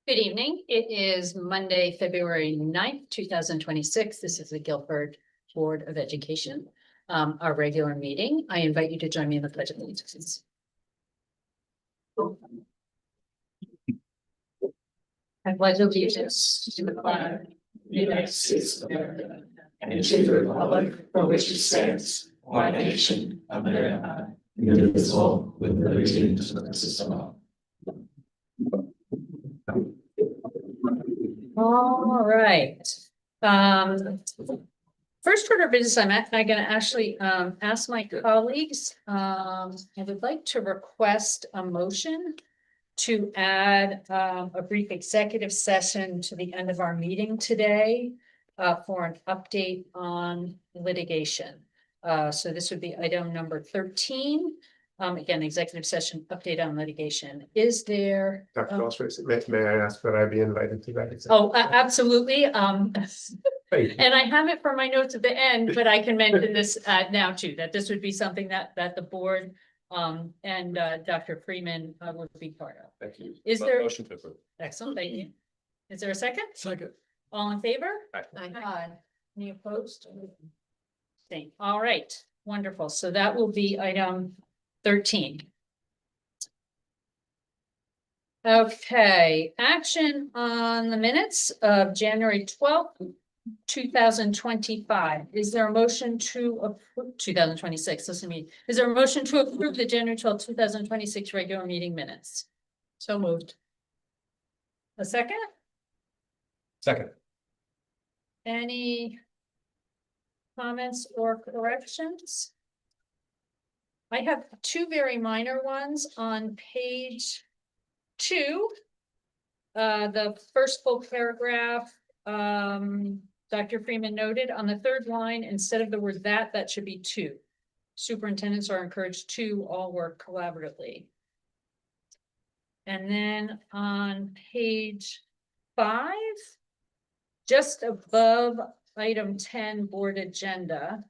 Good evening. It is Monday, February 9th, 2026. This is the Guilford Board of Education, our regular meeting. I invite you to join me in the Pledge of Allegiance. I pledge allegiance to the flag of the United States of America and to the republic for which it stands, one nation, under God, indivisible, with liberty and justice for all. All right. First order of business, I'm going to actually ask my colleagues. I would like to request a motion to add a brief executive session to the end of our meeting today for an update on litigation. So this would be item number 13. Again, executive session update on litigation. Is there? Dr. Balstracy, may I ask that I be invited to that? Oh, absolutely. And I have it for my notes at the end, but I can mention this now too, that this would be something that the board and Dr. Freeman would be part of. Thank you. Is there? Motion to approve. Excellent, thank you. Is there a second? Second. All in favor? Aye. Aye. Any opposed? Same. All right, wonderful. So that will be item 13. Okay, action on the minutes of January 12th, 2025. Is there a motion to approve 2026? Listen to me. Is there a motion to approve the January 12th, 2026 regular meeting minutes? So moved. A second? Second. Any comments or corrections? I have two very minor ones on page 2. The first full paragraph, Dr. Freeman noted on the third line, instead of the word that should be to. Superintendents are encouraged to all work collaboratively. And then on page 5, just above item 10 board agenda,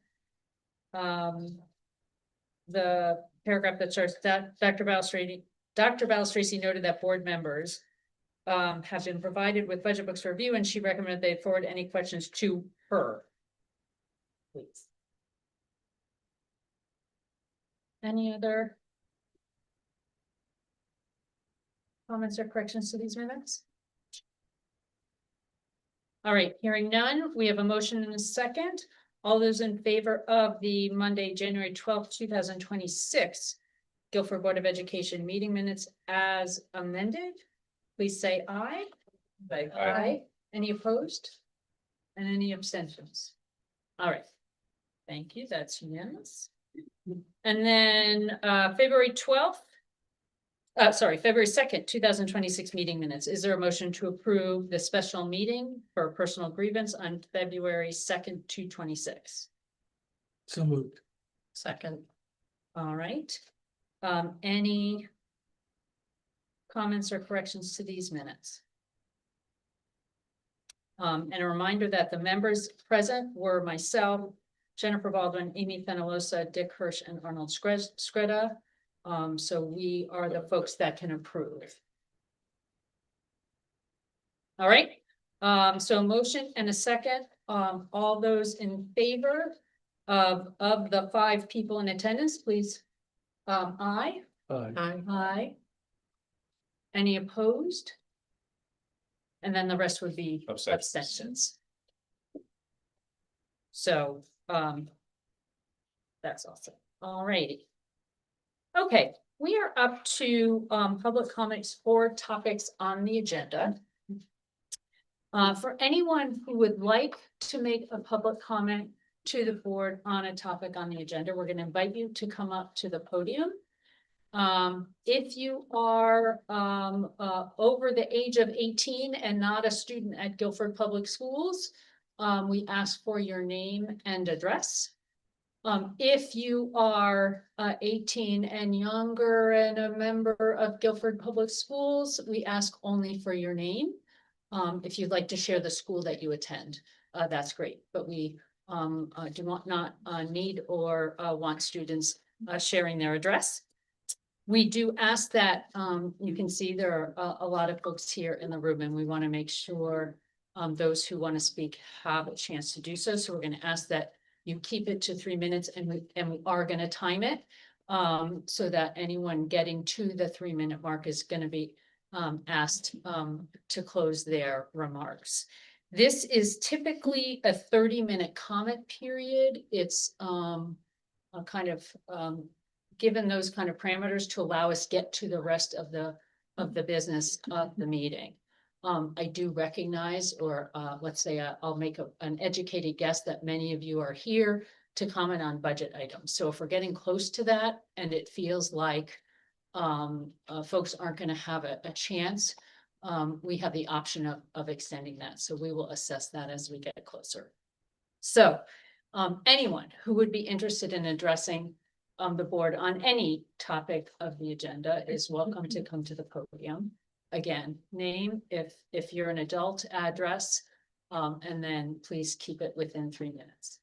the paragraph that starts that Dr. Balstracy noted that board members have been provided with budget books for review, and she recommended they forward any questions to her. Please. Any other comments or corrections to these minutes? All right, hearing none, we have a motion and a second. All those in favor of the Monday, January 12th, 2026 Guilford Board of Education meeting minutes as amended, please say aye. Aye. Aye. Any opposed? And any abstentions? All right. Thank you. That's unanimous. And then February 2nd, 2026 meeting minutes. Is there a motion to approve the special meeting for personal grievance on February 2nd, 2026? So moved. Second. All right. Any comments or corrections to these minutes? And a reminder that the members present were myself, Jennifer Baldwin, Amy Fenalosa, Dick Hirsch, and Arnold Skreda. So we are the folks that can approve. All right. So a motion and a second. All those in favor of the 5 people in attendance, please. Aye. Aye. Aye. Any opposed? And then the rest would be abstentions. So that's awesome. All righty. Okay, we are up to public comments for topics on the agenda. For anyone who would like to make a public comment to the board on a topic on the agenda, we're going to invite you to come up to the podium. If you are over the age of 18 and not a student at Guilford Public Schools, we ask for your name and address. If you are 18 and younger and a member of Guilford Public Schools, we ask only for your name. If you'd like to share the school that you attend, that's great. But we do not need or want students sharing their address. We do ask that, you can see there are a lot of folks here in the room, and we want to make sure those who want to speak have a chance to do so. So we're going to ask that you keep it to 3 minutes, and we are going to time it so that anyone getting to the 3-minute mark is going to be asked to close their remarks. This is typically a 30-minute comment period. It's a kind of given those kind of parameters to allow us get to the rest of the business of the meeting. I do recognize, or let's say I'll make an educated guess that many of you are here to comment on budget items. So if we're getting close to that and it feels like folks aren't going to have a chance, we have the option of extending that. So we will assess that as we get closer. So anyone who would be interested in addressing the board on any topic of the agenda is welcome to come to the podium. Again, name, if you're an adult, address, and then please keep it within 3 minutes.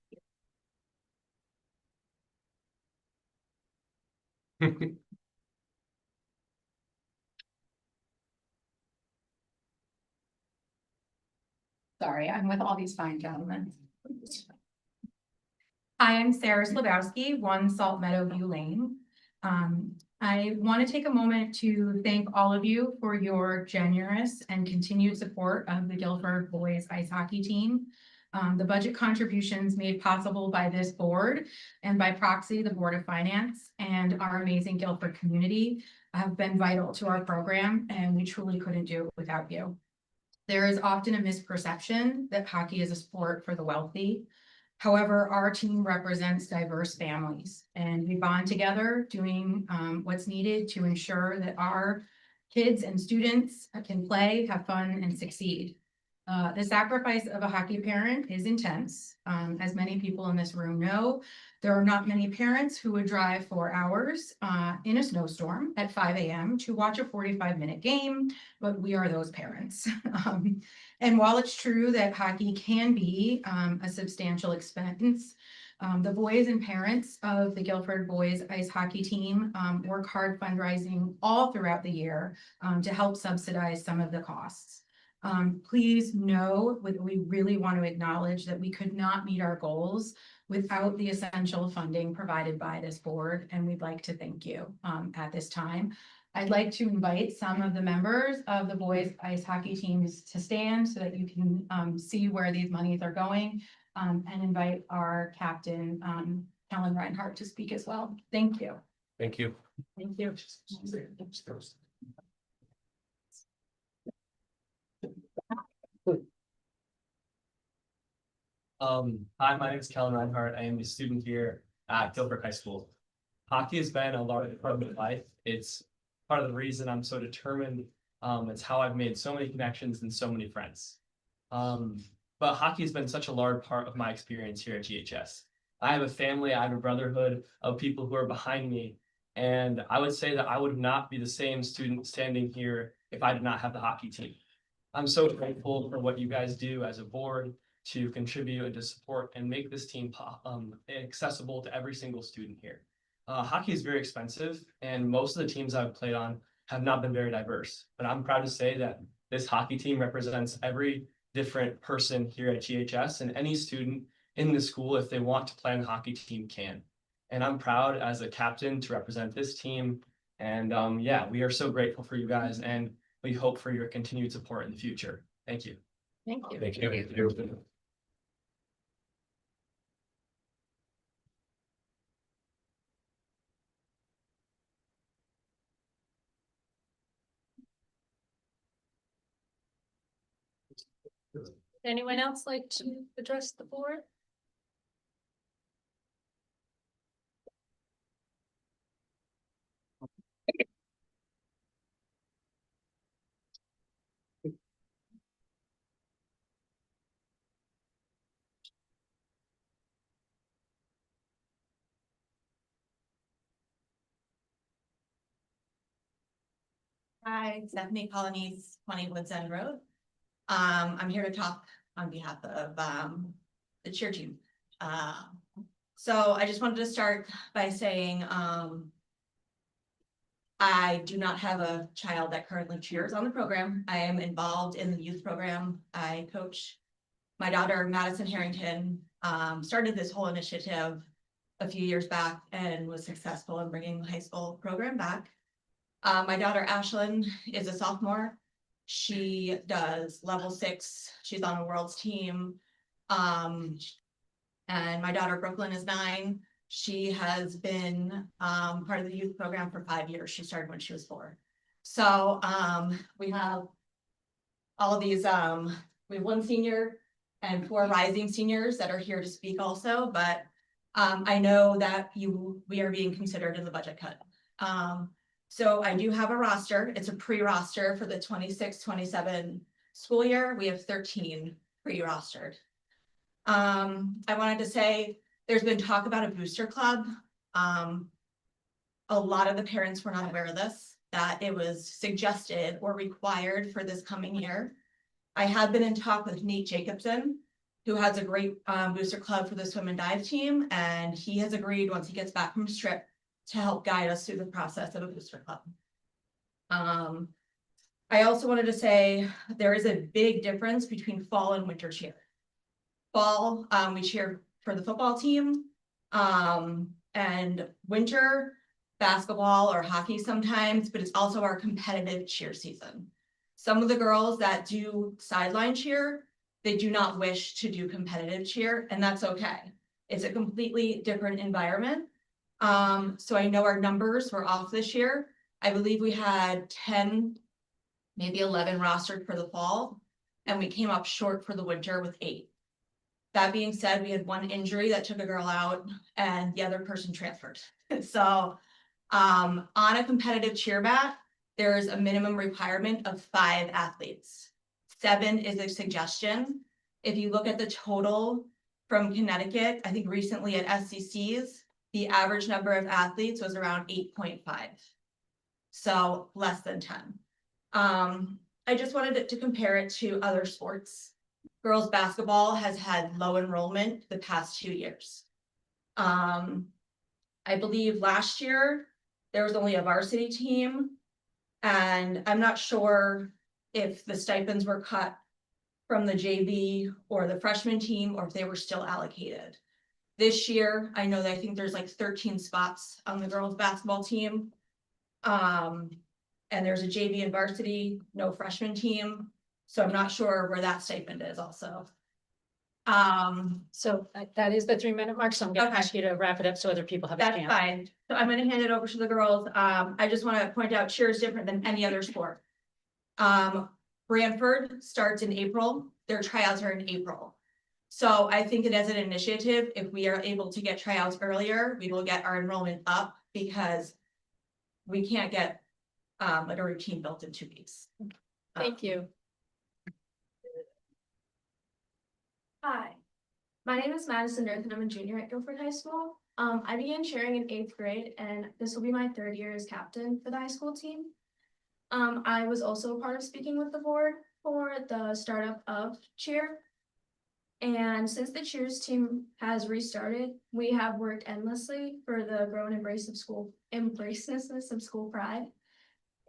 Sorry, I'm with all these fine gentlemen. Hi, I'm Sarah Slabowski, 1 Salt Meadow View Lane. I want to take a moment to thank all of you for your generous and continued support of the Guilford boys ice hockey team. The budget contributions made possible by this board and by proxy, the Board of Finance and our amazing Guilford community have been vital to our program, and we truly couldn't do it without you. There is often a misperception that hockey is a sport for the wealthy. However, our team represents diverse families, and we bond together doing what's needed to ensure that our kids and students can play, have fun, and succeed. The sacrifice of a hockey parent is intense. As many people in this room know, there are not many parents who would drive 4 hours in a snowstorm at 5 a.m. to watch a 45-minute game, but we are those parents. And while it's true that hockey can be a substantial expense, the boys and parents of the Guilford boys ice hockey team work hard fundraising all throughout the year to help subsidize some of the costs. Please know that we really want to acknowledge that we could not meet our goals without the essential funding provided by this board, and we'd like to thank you at this time. I'd like to invite some of the members of the boys ice hockey teams to stand so that you can see where these monies are going, and invite our captain, Helen Reinhardt, to speak as well. Thank you. Thank you. Thank you. Hi, my name is Kellen Reinhardt. I am a student here at Guilford High School. Hockey has been a large part of my life. It's part of the reason I'm so determined. It's how I've made so many connections and so many friends. But hockey has been such a large part of my experience here at GHS. I have a family, I have a brotherhood of people who are behind me. And I would say that I would not be the same student standing here if I did not have the hockey team. I'm so grateful for what you guys do as a board to contribute and to support and make this team accessible to every single student here. Hockey is very expensive, and most of the teams I've played on have not been very diverse. But I'm proud to say that this hockey team represents every different person here at GHS, and any student in the school, if they want to play on the hockey team, can. And I'm proud as a captain to represent this team. And yeah, we are so grateful for you guys, and we hope for your continued support in the future. Thank you. Thank you. Thank you. Anyone else like to address the board? Hi, Stephanie Colonies, 20 Woods End Road. I'm here to talk on behalf of the cheer team. So I just wanted to start by saying I do not have a child that currently cheers on the program. I am involved in the youth program. I coach my daughter, Madison Harrington, started this whole initiative a few years back and was successful in bringing the high school program back. My daughter, Ashlyn, is a sophomore. She does level 6. She's on a world's team. And my daughter, Brooklyn, is 9. She has been part of the youth program for 5 years. She started when she was 4. So we have all of these, we have 1 senior and 4 rising seniors that are here to speak also, but I know that we are being considered in the budget cut. So I do have a roster. It's a pre-roster for the 26-27 school year. We have 13 pre-rostered. I wanted to say there's been talk about a booster club. A lot of the parents were not aware of this, that it was suggested or required for this coming year. I have been in talk with Nate Jacobson, who has a great booster club for the swim and dive team, and he has agreed once he gets back from his trip to help guide us through the process of a booster club. I also wanted to say there is a big difference between fall and winter cheer. Fall, we cheer for the football team, and winter basketball or hockey sometimes, but it's also our competitive cheer season. Some of the girls that do sideline cheer, they do not wish to do competitive cheer, and that's okay. It's a completely different environment. So I know our numbers were off this year. I believe we had 10, maybe 11 rostered for the fall, and we came up short for the winter with 8. That being said, we had 1 injury that took a girl out and the other person transferred. So on a competitive cheer bat, there is a minimum requirement of 5 athletes. 7 is a suggestion. If you look at the total from Connecticut, I think recently at SCCs, the average number of athletes was around 8.5. So less than 10. I just wanted to compare it to other sports. Girls basketball has had low enrollment the past 2 years. I believe last year there was only a varsity team, and I'm not sure if the stipends were cut from the JV or the freshman team or if they were still allocated. This year, I know that I think there's like 13 spots on the girls basketball team. And there's a JV and varsity, no freshman team. So I'm not sure where that stipend is also. So that is the 3-minute mark, so I'm gonna Okay. ask you to wrap it up so other people have a That's chance. fine. So I'm gonna hand it over to the girls. I just want to point out cheer is different than any other sport. Branford starts in April. Their tryouts are in April. So I think it as an initiative, if we are able to get tryouts earlier, we will get our enrollment up because we can't get like a routine built in 2 weeks. Thank you. Hi, my name is Madison Earth and I'm a junior at Guilford High School. I began cheering in 8th grade and this will be my 3rd year as captain for the high school team. I was also a part of speaking with the board for the startup of cheer. And since the cheers team has restarted, we have worked endlessly for the grow and embracelessness of school pride.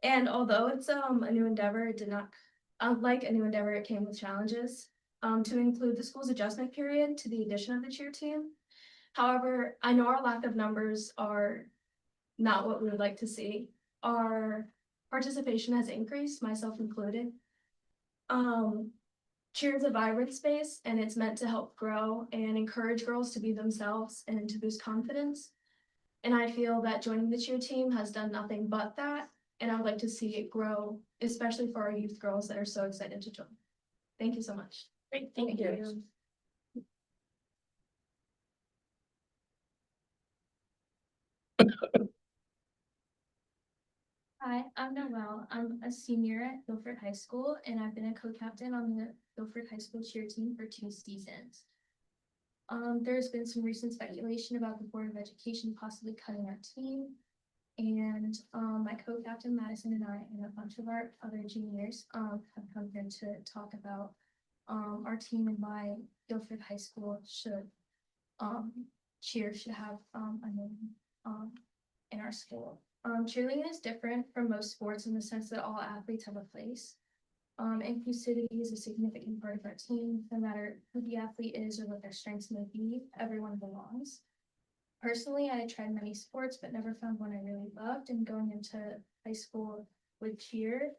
And although it's a new endeavor, it did not, like a new endeavor, it came with challenges. To include the school's adjustment period to the addition of the cheer team. However, I know our lack of numbers are not what we would like to see. Our participation has increased, myself included. Cheer is a vibrant space and it's meant to help grow and encourage girls to be themselves and to boost confidence. And I feel that joining the cheer team has done nothing but that. And I would like to see it grow, especially for our youth girls that are so excited to join. Thank you so much. Great, thank you. Hi, I'm Noelle. I'm a senior at Guilford High School, and I've been a co-captain on the Guilford High School cheer team for 2 seasons. There's been some recent speculation about the Board of Education possibly cutting our team, and my co-captain Madison and I and a bunch of our other juniors have come here to talk about our team and why Guilford High School should cheer should have a name in our school. Cheerleading is different from most sports in the sense that all athletes have a place. Inclusivity is a significant part of our team. No matter who the athlete is or what their strengths may be, everyone belongs. Personally, I tried many sports, but never found one I really loved. And going into high school with cheer,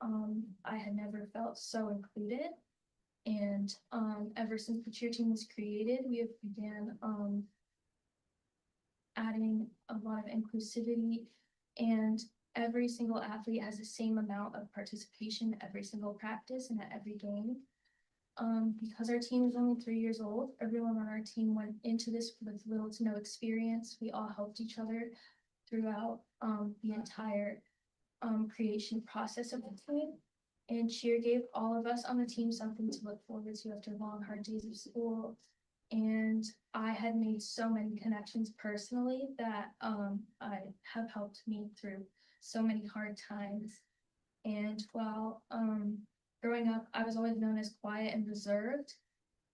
I had never felt so included. And ever since the cheer team was created, we have began adding a lot of inclusivity, and every single athlete has the same amount of participation every single practice and at every game. Because our team is only 3 years old, everyone on our team went into this with little to no experience. We all helped each other throughout the entire creation process of the team. And cheer gave all of us on the team something to look forward to after long, hard days of school. And I had made so many connections personally that I have helped me through so many hard times. And while growing up, I was always known as quiet and reserved.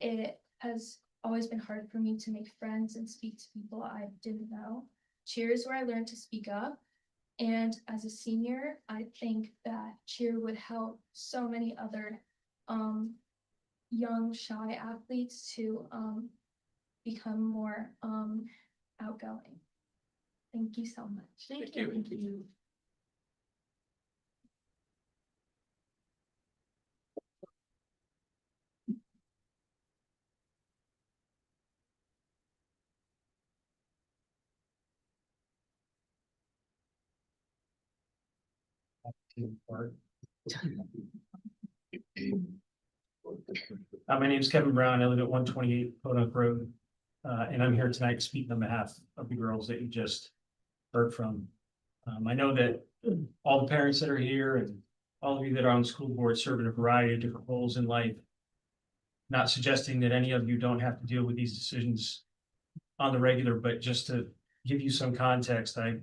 It has always been hard for me to make friends and speak to people I didn't know. Cheer is where I learned to speak up. And as a senior, I think that cheer would help so many other young, shy athletes to become more outgoing. Thank you so much. Thank you. My name is Kevin Brown. I live at 128 Podunk Road. And I'm here tonight speaking on behalf of the girls that you just heard from. I know that all the parents that are here and all of you that are on the school board serve in a variety of different roles in life. Not suggesting that any of you don't have to deal with these decisions on the regular, but just to give you some context, I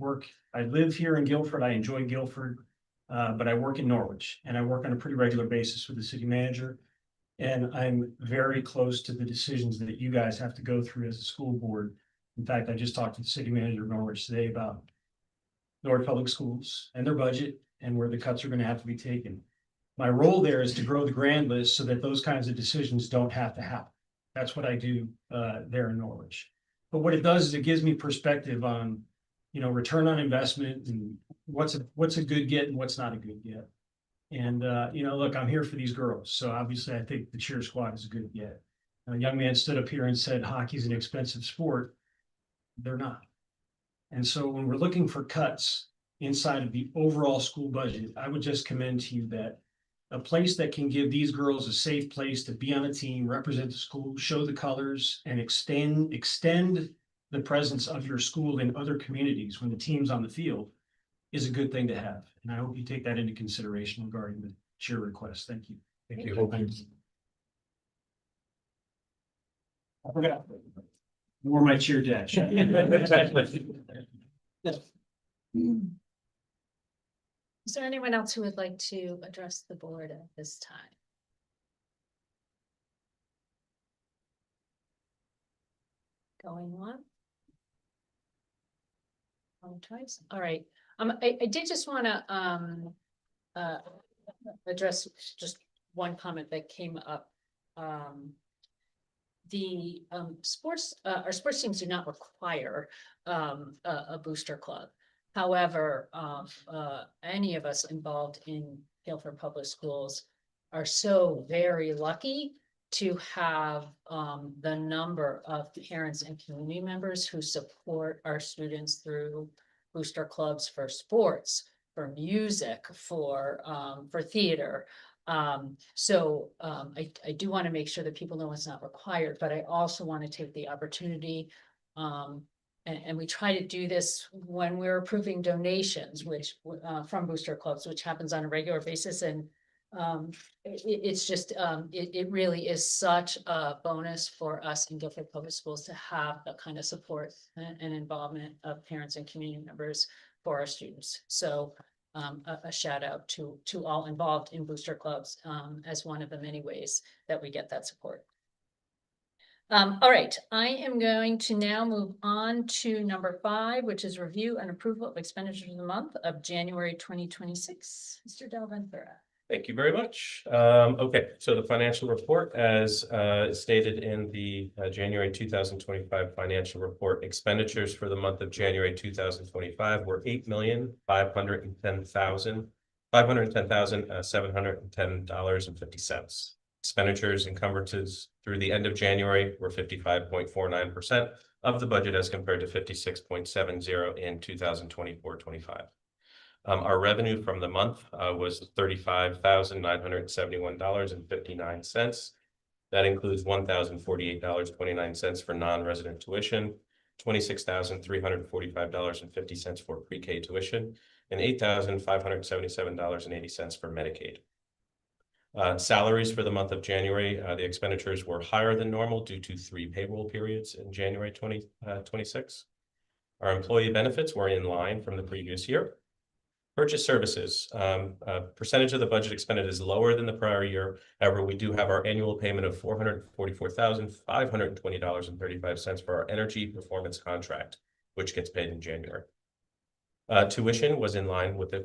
live here in Guilford. I enjoy Guilford, but I work in Norwich, and I work on a pretty regular basis with the city manager. And I'm very close to the decisions that you guys have to go through as a school board. In fact, I just talked to the city manager of Norwich today about Norwich Public Schools and their budget and where the cuts are going to have to be taken. My role there is to grow the grand list so that those kinds of decisions don't have to happen. That's what I do there in Norwich. But what it does is it gives me perspective on, return on investment and what's a good get and what's not a good get. And, look, I'm here for these girls. So obviously I think the cheer squad is a good get. A young man stood up here and said, hockey's an expensive sport. They're not. And so when we're looking for cuts inside of the overall school budget, I would just commend to you that a place that can give these girls a safe place to be on a team, represent the school, show the colors, and extend the presence of your school in other communities when the team's on the field is a good thing to have. And I hope you take that into consideration regarding the cheer request. Thank you. Thank you. I forgot. Wore my cheer dash. Is there anyone else who would like to address the board at this time? Going on? Twice. All right. I did just want to address just one comment that came up. The our sports teams do not require a booster club. However, any of us involved in Guilford Public Schools are so very lucky to have the number of parents and community members who support our students through booster clubs for sports, for music, for theater. So I do want to make sure that people know it's not required, but I also want to take the opportunity and we try to do this when we're approving donations, which from booster clubs, which happens on a regular basis. And it's just, it really is such a bonus for us in Guilford Public Schools to have the kind of support and involvement of parents and community members for our students. So a shout out to all involved in booster clubs as one of the many ways that we get that support. All right, I am going to now move on to number 5, which is review and approval of expenditures of the month of January 2026. Mr. Del Ventura. Thank you very much. Okay, so the financial report, as stated in the January 2025 financial report, expenditures for the month of January 2025 were $8,510,710.50. Expenditures encumbrances through the end of January were 55.49% of the budget as compared to 56.70 in 2024-25. Our revenue from the month was $35,971.59. That includes $1,048.29 for non-resident tuition, $26,345.50 for pre-K tuition, and $8,577.80 for Medicaid. Salaries for the month of January, the expenditures were higher than normal due to 3 payroll periods in January 2026. Our employee benefits were in line from the previous year. Purchase services, percentage of the budget expended is lower than the prior year. However, we do have our annual payment of $444,520.35 for our energy performance contract, which gets paid in January. Tuition was in line with the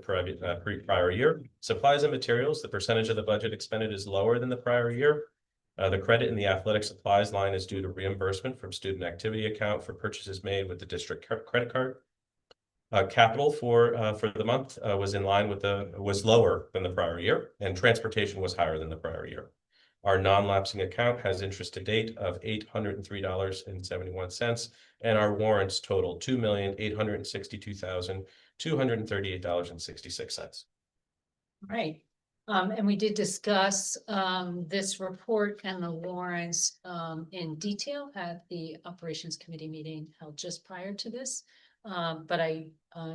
prior year. Supplies and materials, the percentage of the budget expended is lower than the prior year. The credit in the athletic supplies line is due to reimbursement from student activity account for purchases made with the district credit card. Capital for the month was lower than the prior year, and transportation was higher than the prior year. Our non-lapsing account has interest to date of $803.71, and our warrants total $2,862,238.66. Right. And we did discuss this report and the warrants in detail at the operations committee meeting held just prior to this. But I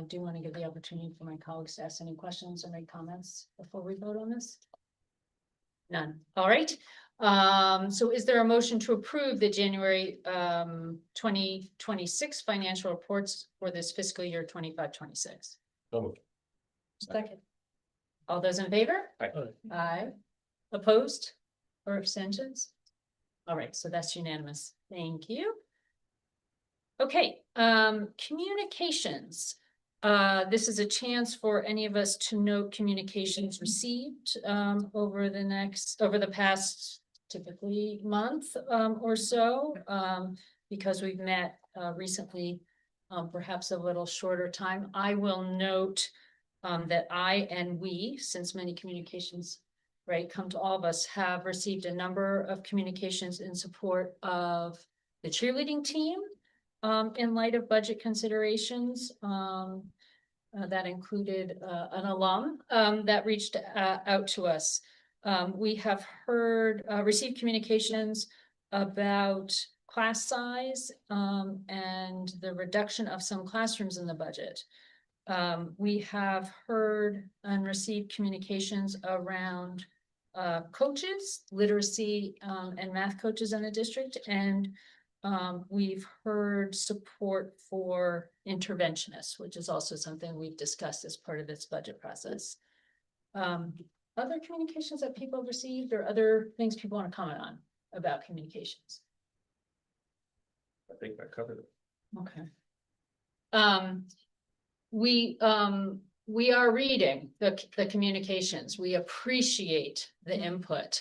do want to give the opportunity for my colleagues to ask any questions or make comments before we vote on this. None. All right. So is there a motion to approve the January 2026 financial reports for this fiscal year 25-26? So moved. Second. All those in favor? Aye. Aye. Opposed or abstentions? All right, so that's unanimous. Thank you. Okay, communications. This is a chance for any of us to note communications received over the past typically month or so, because we've met recently, perhaps a little shorter time. I will note that I and we, since many communications, right, come to all of us, have received a number of communications in support of the cheerleading team. In light of budget considerations, that included an alum that reached out to us. We have received communications about class size and the reduction of some classrooms in the budget. We have heard and received communications around coaches, literacy and math coaches in the district, and we've heard support for interventionists, which is also something we've discussed as part of this budget process. Other communications that people have received or other things people want to comment on about communications? I think that covered it. Okay. We are reading the communications. We appreciate the input.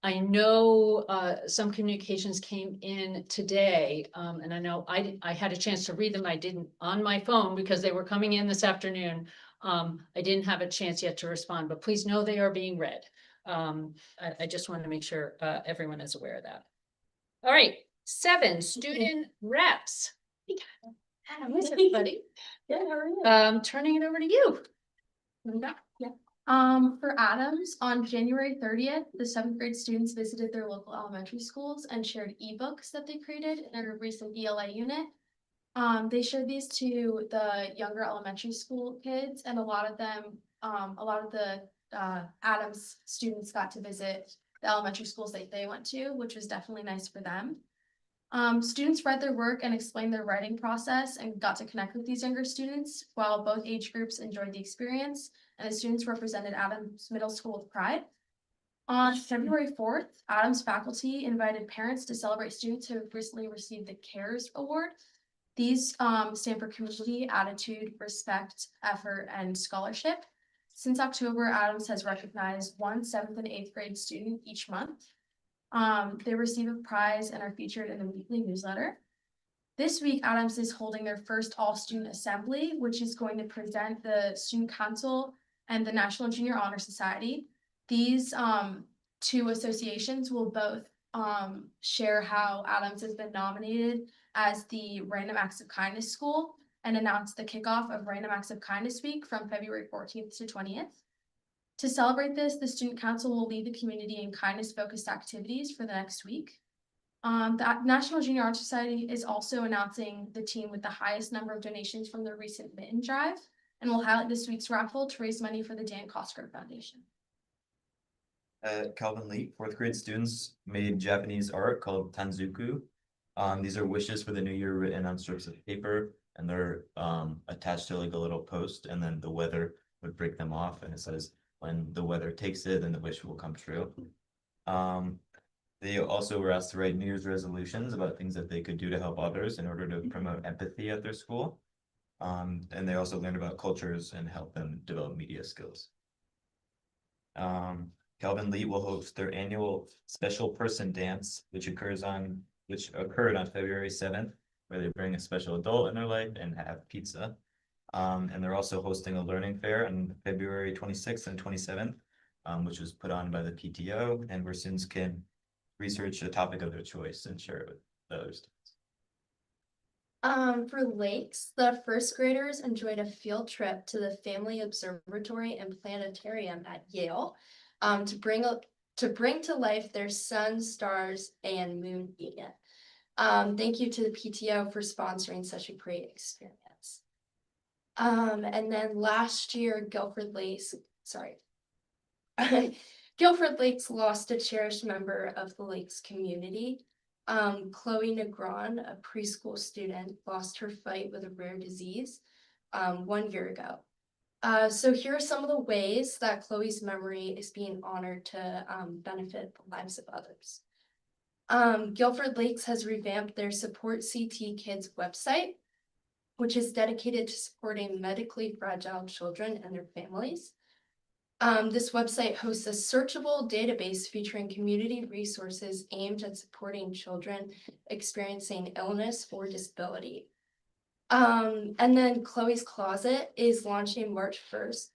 I know some communications came in today, and I know I had a chance to read them. I didn't on my phone because they were coming in this afternoon. I didn't have a chance yet to respond, but please know they are being read. I just wanted to make sure everyone is aware of that. All right, 7 student reps. Hi, everybody. Yeah, how are you? Turning it over to you. For Adams, on January 30th, the 7th grade students visited their local elementary schools and shared ebooks that they created in a recent ELA unit. They showed these to the younger elementary school kids, and a lot of the Adams students got to visit the elementary schools that they went to, which was definitely nice for them. Students read their work and explained their writing process and got to connect with these younger students, while both age groups enjoyed the experience, and the students represented Adams Middle School with pride. On February 4th, Adams faculty invited parents to celebrate students who have recently received the CARES Award. These stand for Community, Attitude, Respect, Effort, and Scholarship. Since October, Adams has recognized one 7th and 8th grade student each month. They receive a prize and are featured in the weekly newsletter. This week, Adams is holding their first all-student assembly, which is going to present the Student Council and the National Junior Honor Society. These two associations will both share how Adams has been nominated as the Random Acts of Kindness School and announce the kickoff of Random Acts of Kindness Week from February 14th to 20th. To celebrate this, the Student Council will lead the community in kindness-focused activities for the next week. The National Junior Honor Society is also announcing the team with the highest number of donations from the recent mitten drive, and will highlight this week's raffle to raise money for the Dan Cosgrove Foundation. At Calvin Lee, fourth grade students made Japanese art called Tanzuku. These are wishes for the new year written on strips of paper, and they're attached to like a little post, and then the weather would break them off, and it says when the weather takes it, then the wish will come true. They also were asked to write New Year's resolutions about things that they could do to help others in order to promote empathy at their school. And they also learned about cultures and help them develop media skills. Calvin Lee will host their annual Special Person Dance, which occurred on February 7th, where they bring a special adult in their life and have pizza. And they're also hosting a learning fair on February 26th and 27th, which was put on by the PTO, and where students can research a topic of their choice and share it with others. For lakes, the first graders enjoyed a field trip to the Family Observatory and Planetarium at Yale to bring to life their sun, stars, and moon media. Thank you to the PTO for sponsoring such a great experience. And then last year, Guilford Lakes lost a cherished member of the Lakes community. Chloe Negron, a preschool student, lost her fight with a rare disease 1 year ago. So here are some of the ways that Chloe's memory is being honored to benefit the lives of others. Guilford Lakes has revamped their Support CT Kids website, which is dedicated to supporting medically fragile children and their families. This website hosts a searchable database featuring community resources aimed at supporting children experiencing illness or disability. And then Chloe's Closet is launching March 1st,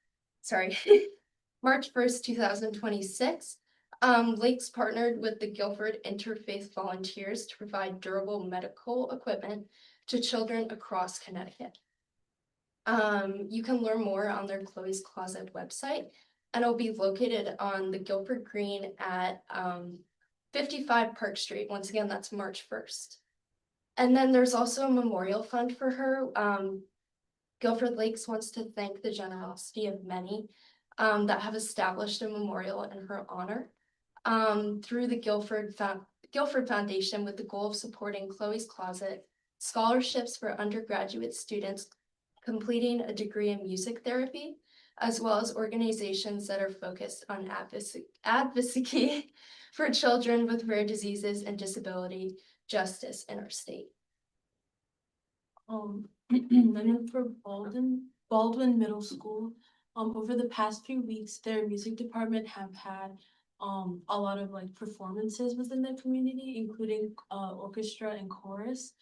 2026. Lakes partnered with the Guilford Interfaith Volunteers to provide durable medical equipment to children across Connecticut. You can learn more on their Chloe's Closet website, and it'll be located on the Guilford Green at 55 Park Street. Once again, that's March 1st. And then there's also a memorial fund for her. Guilford Lakes wants to thank the generosity of many that have established a memorial in her honor through the Guilford Foundation, with the goal of supporting Chloe's Closet, scholarships for undergraduate students completing a degree in music therapy, as well as organizations that are focused on advocacy for children with rare diseases and disability justice in our state. And then for Baldwin Middle School, over the past few weeks, their music department have had a lot of like performances within the community, including orchestra and chorus.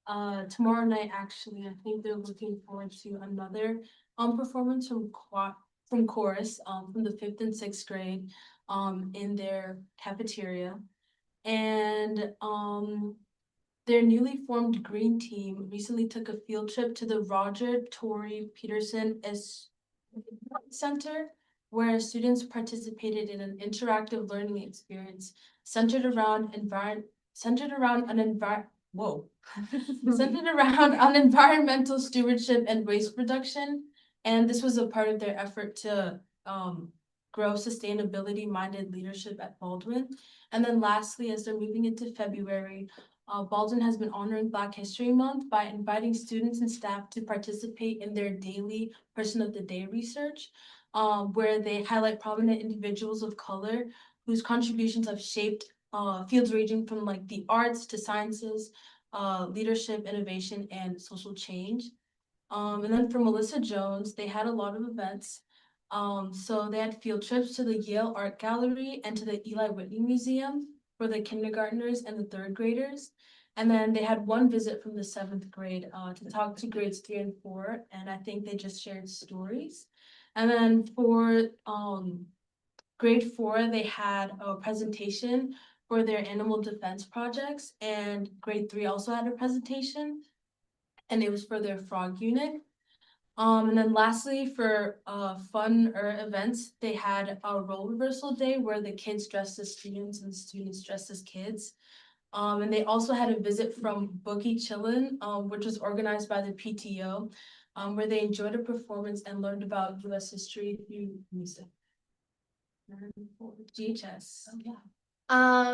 Tomorrow night, actually, I think they're looking forward to another performance from chorus from the 5th and 6th grade in their cafeteria. And their newly formed green team recently took a field trip to the Roger Torrey Peterson Center, where students participated in an interactive learning experience centered around environmental stewardship and waste reduction. And this was a part of their effort to grow sustainability-minded leadership at Baldwin. And then lastly, as they're moving into February, Baldwin has been honoring Black History Month by inviting students and staff to participate in their daily Person of the Day research, where they highlight prominent individuals of color whose contributions have shaped fields ranging from like the arts to sciences, leadership, innovation, and social change. And then for Melissa Jones, they had a lot of events. So they had field trips to the Yale Art Gallery and to the Eli Whitney Museum for the kindergartners and the third graders. And then they had one visit from the 7th grade to talk to grades 3 and 4, and I think they just shared stories. And then for grade 4, they had a presentation for their animal defense projects, and grade 3 also had a presentation, and it was for their frog unit. And then lastly, for fun or events, they had a role reversal day where the kids dressed as students and students dressed as kids. And they also had a visit from Boogie Chillin', which was organized by the PTO, where they enjoyed a performance and learned about US history through music. And for GHS. Oh, yeah.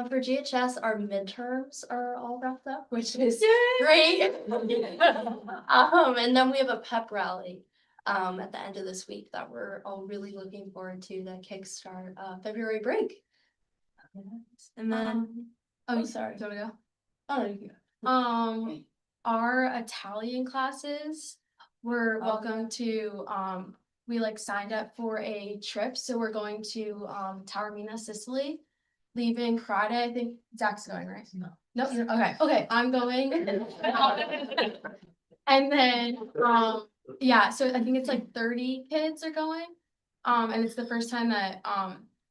For GHS, our midterms are all wrapped up, which is great. And then we have a pep rally at the end of this week that we're all really looking forward to kickstart February break. And then, Oh, sorry. do you wanna go? Oh, no, you go. Our Italian classes were welcome to, we like signed up for a trip, so we're going to Taormina, Sicily, leaving Friday. I think Zach's going, right? No. Nope. Okay, I'm going. And then, yeah, so I think it's like 30 kids are going. And it's the first time that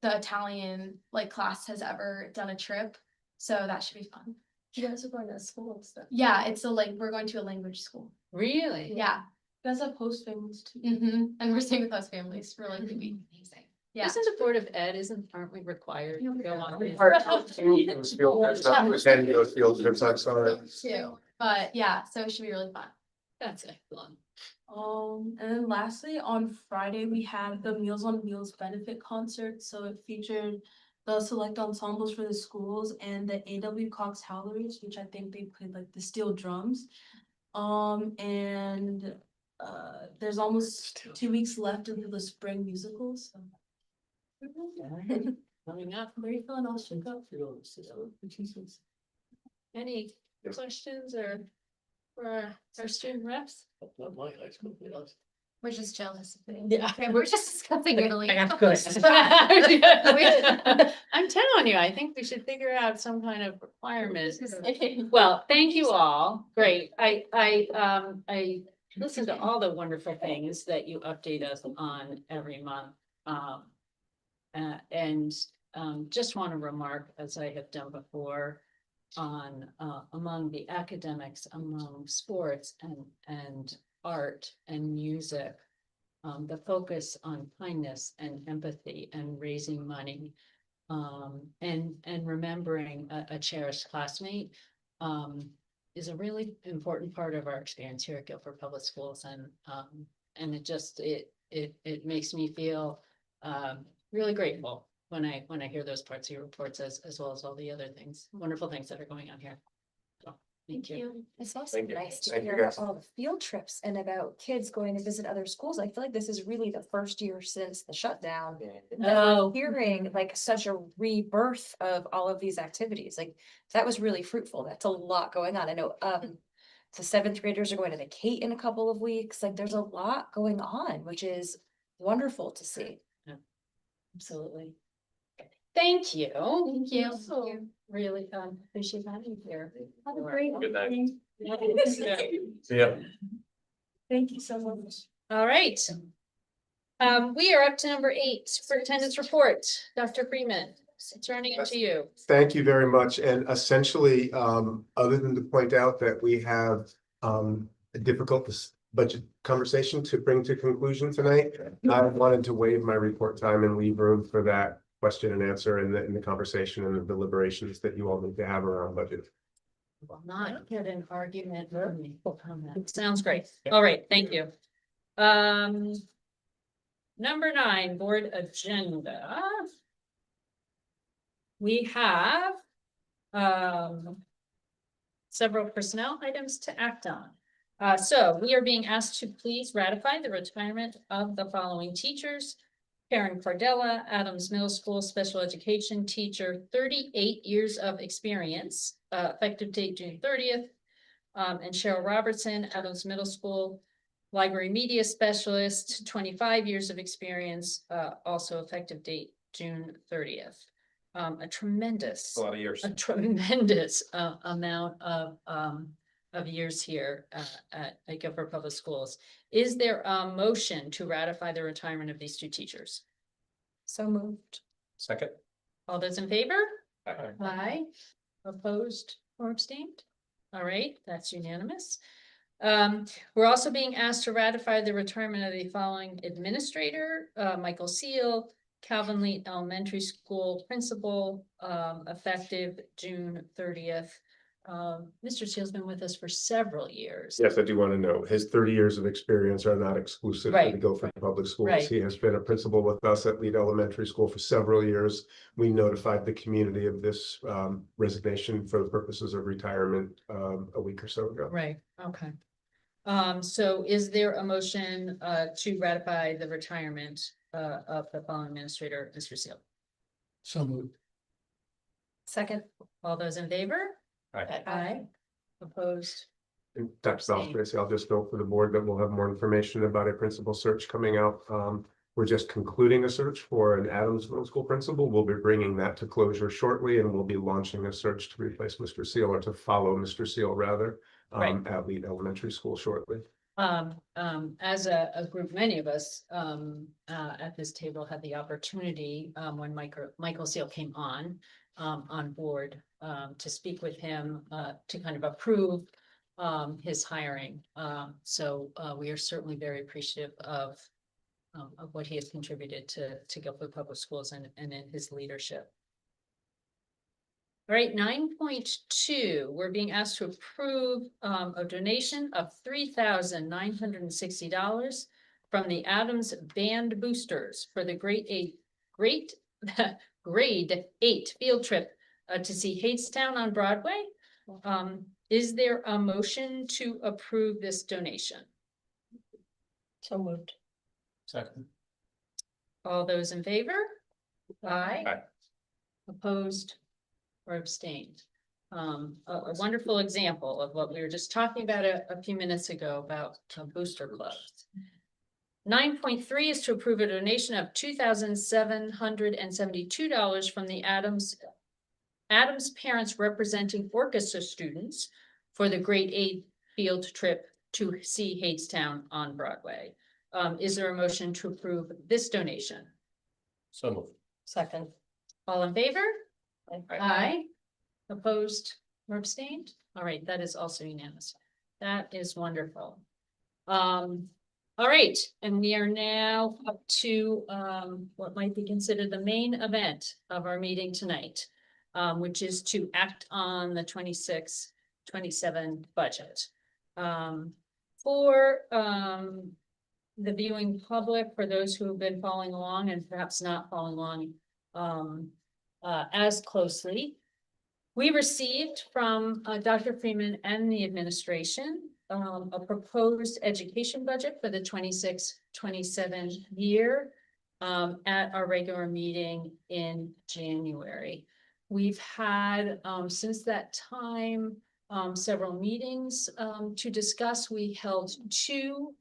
the Italian like class has ever done a trip. So that should be fun. You guys are going to school and stuff. Yeah, it's we're going to a language school. Really? Yeah. You guys have host families too. And we're staying with host families for like the week. Amazing. Yeah. Isn't the Board of Ed, aren't we required to go on? these? Those field trips, not attending those field trips, I'm sorry. Too. But yeah, so it should be really fun. That's excellent. And then lastly, on Friday, we had the Meals on Wheels benefit concert. So it featured the select ensembles for the schools and the A.W. Cox Howleries, which I think they played like the steel drums. And there's almost 2 weeks left until the spring musicals. So. Coming up. Very fun, I'll check out. Any questions or for our student reps? We're just jealous. Yeah. We're just discussing Italy. I'm telling you, I think we should figure out some kind of requirement. Well, thank you all. Great. I listen to all the wonderful things that you update us on every month. Just want to remark, as I have done before, on among the academics, among sports and art and music, the focus on kindness and empathy and raising money, and remembering a cherished classmate, is a really important part of our experience here at Guilford Public Schools, and it makes me feel really grateful when I hear those parts of your reports, as well as all the other things, wonderful things that are going on here. So, thank you. It's also Thank you. nice to Thank you, hear about guys. all the field trips and about kids going to visit other schools. I feel like this is really the first year since the shutdown. And Oh. we're hearing like such a rebirth of all of these activities. Like that was really fruitful. That's a lot going on. I know the 7th graders are going to the Kate in a couple of weeks. Like there's a lot going on, which is wonderful to see. Absolutely. Thank you. Thank you. So really appreciate having you here. Have a great Good night. evening. See ya. Thank you so much. All right. We are up to number 8, superintendent's report. Dr. Freeman, turning it to you. Thank you very much. And essentially, other than to point out that we have a difficult budget conversation to bring to conclusion tonight, I wanted to waive my report time and leave room for that question and answer in the conversation and the deliberations that you all need to have around budget. Will not get an argument from me on that. Sounds great. All right, thank you. Number 9, board agenda. We have several personnel items to act on. So we are being asked to please ratify the retirement of the following teachers. Karen Cardella, Adams Middle School Special Education Teacher, 38 years of experience, effective date June 30th. And Cheryl Robertson, Adams Middle School Library Media Specialist, 25 years of experience, also effective date June 30th. A tremendous, A lot of years. a tremendous amount of years here at Guilford Public Schools. Is there a motion to ratify the retirement of these two teachers? So moved. Second. All those in favor? Aye. Aye. Opposed or abstained? All right, that's unanimous. We're also being asked to ratify the retirement of the following administrator, Michael Seal, Calvin Lee Elementary School Principal, effective June 30th. Mr. Seal's been with us for several years. Yes, I do want to know, his 30 years of experience are not exclusive to the Right. Guilford Public Schools. Right. He has been a principal with us at Lead Elementary School for several years. We notified the community of this resignation for the purposes of retirement a week or so ago. Right, okay. So is there a motion to ratify the retirement of the following administrator, Mr. Seal? So moved. Second. All those in favor? Aye. Aye. Opposed? And Dr. Salisbury, I'll just note for the board that we'll have more information about a principal search coming out. We're just concluding a search for an Adams Middle School principal. We'll be bringing that to closure shortly, and we'll be launching a search to replace Mr. Seal, or to follow Mr. Seal rather, Right. at Lead Elementary School shortly. As a group, many of us at this table had the opportunity when Michael Seal came on board to speak with him to kind of approve his hiring. So we are certainly very appreciative of what he has contributed to Guilford Public Schools and in his leadership. All right, 9.2, we're being asked to approve a donation of $3,960 from the Adams Band Boosters for the grade 8 field trip to see Hadestown on Broadway. Is there a motion to approve this donation? So moved. Second. All those in favor? Aye. Aye. Opposed or abstained? A wonderful example of what we were just talking about a few minutes ago about booster clubs. 9.3 is to approve a donation of $2,772 from the Adams Parents Representing Orchestra Students for the grade 8 field trip to see Hadestown on Broadway. Is there a motion to approve this donation? So moved. Second. All in favor? Aye. Aye. Opposed or abstained? All right, that is also unanimous. That is wonderful. All right, and we are now up to what might be considered the main event of our meeting tonight, which is to act on the 26-27 budget. For the viewing public, for those who have been following along and perhaps not following along as closely, we received from Dr. Freeman and the administration a proposed education budget for the 26-27 year at our regular meeting in January. We've had since that time several meetings to discuss. We held 2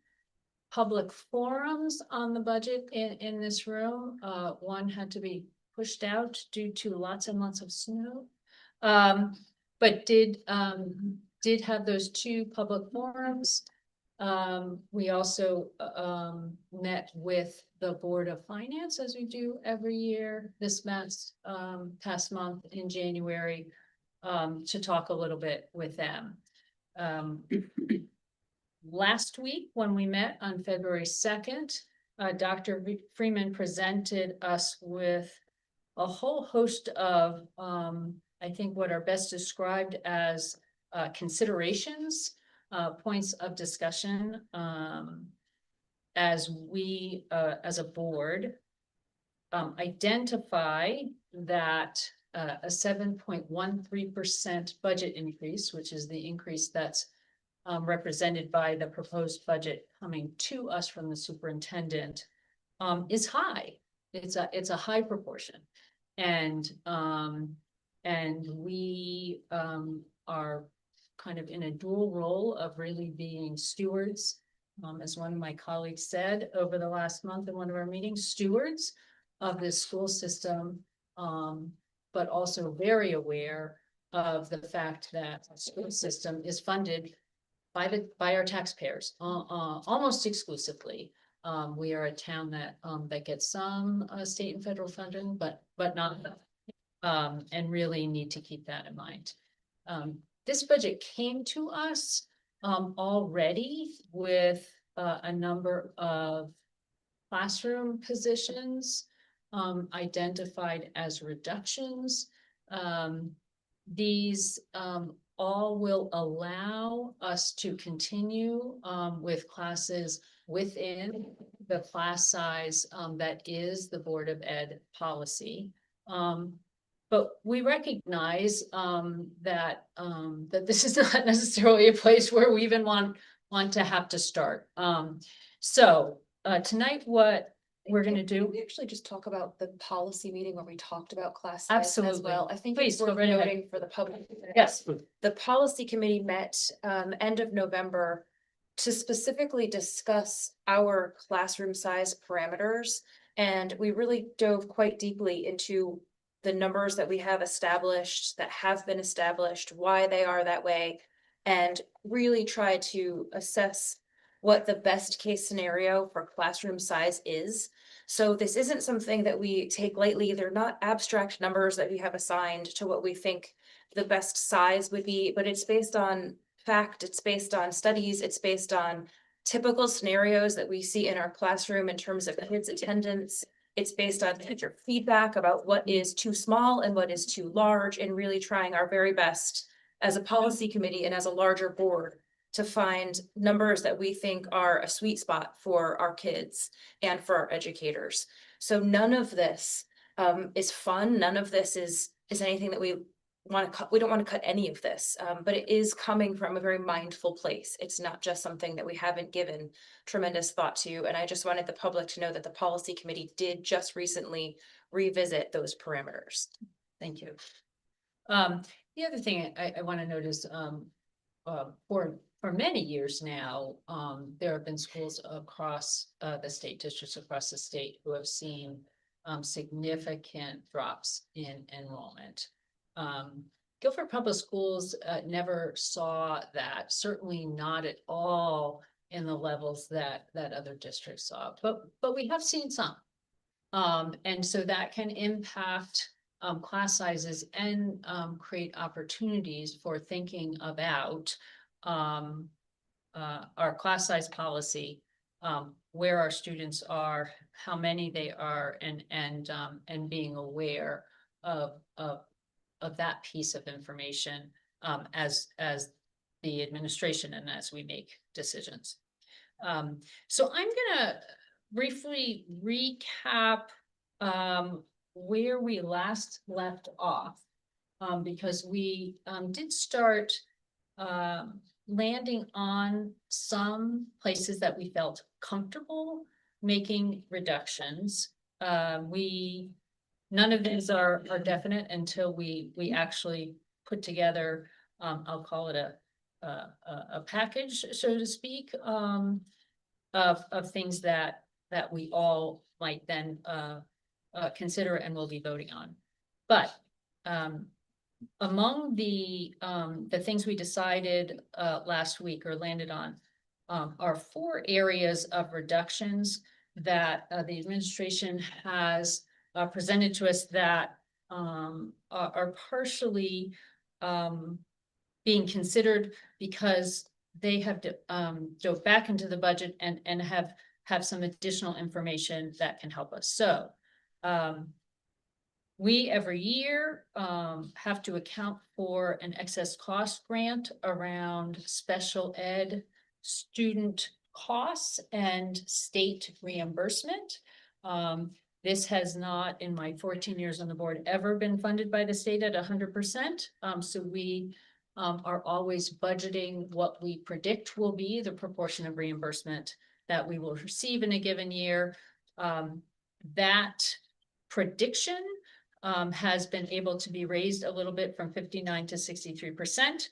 public forums on the budget in this room. One had to be pushed out due to lots and lots of snow. But did have those 2 public forums. We also met with the Board of Finance, as we do every year, this past month in January, to talk a little bit with them. Last week, when we met on February 2nd, Dr. Freeman presented us with a whole host of, I think what are best described as considerations, points of discussion, as we, as a board, identify that a 7.13% budget increase, which is the increase that's represented by the proposed budget coming to us from the superintendent, is high. it's a high proportion. And we are kind of in a dual role of really being stewards. As one of my colleagues said over the last month in one of our meetings, stewards of this school system, but also very aware of the fact that the school system is funded by our taxpayers, almost exclusively. We are a town that gets some state and federal funding, but not enough. And really need to keep that in mind. This budget came to us already with a number of classroom positions identified as reductions. These all will allow us to continue with classes within the class size that is the Board of Ed policy. But we recognize that this is not necessarily a place where we even want to have to start. So tonight, what we're gonna do. We actually just talk about the policy meeting where we talked about class size as Absolutely. well. I think Please, it's go worth right ahead. noting for the public. Yes. The policy committee met end of November to specifically discuss our classroom size parameters. And we really dove quite deeply into the numbers that we have established, that have been established, why they are that way, and really try to assess what the best case scenario for classroom size is. So this isn't something that we take lightly. They're not abstract numbers that we have assigned to what we think the best size would be, but it's based on fact, it's based on studies, it's based on typical scenarios that we see in our classroom in terms of kids' attendance. It's based on teacher feedback about what is too small and what is too large, and really trying our very best as a policy committee and as a larger board to find numbers that we think are a sweet spot for our kids and for our educators. So none of this is fun. None of this is anything that we want to cut. We don't want to cut any of this, but it is coming from a very mindful place. It's not just something that we haven't given tremendous thought to. And I just wanted the public to know that the policy committee did just recently revisit those parameters. Thank you. The other thing I want to note is for many years now, there have been schools across the state, districts across the state, who have seen significant drops in enrollment. Guilford Public Schools never saw that, certainly not at all in the levels that other districts saw, but we have seen some. And so that can impact class sizes and create opportunities for thinking about our class size policy, where our students are, how many they are, and being aware of that piece of information as the administration and as we make decisions. So I'm gonna briefly recap where we last left off, because we did start landing on some places that we felt comfortable making reductions. None of these are definite until we actually put together, I'll call it a package, so to speak, of things that we all might then consider and will be voting on. But among the things we decided last week or landed on are 4 areas of reductions that the administration has presented to us that are partially being considered because they have dove back into the budget and have some additional information that can help us. So we every year have to account for an excess cost grant around special ed student costs and state reimbursement. This has not, in my 14 years on the board, ever been funded by the state at 100%. So we are always budgeting what we predict will be the proportion of reimbursement that we will receive in a given year. That prediction has been able to be raised a little bit from 59 to 63%,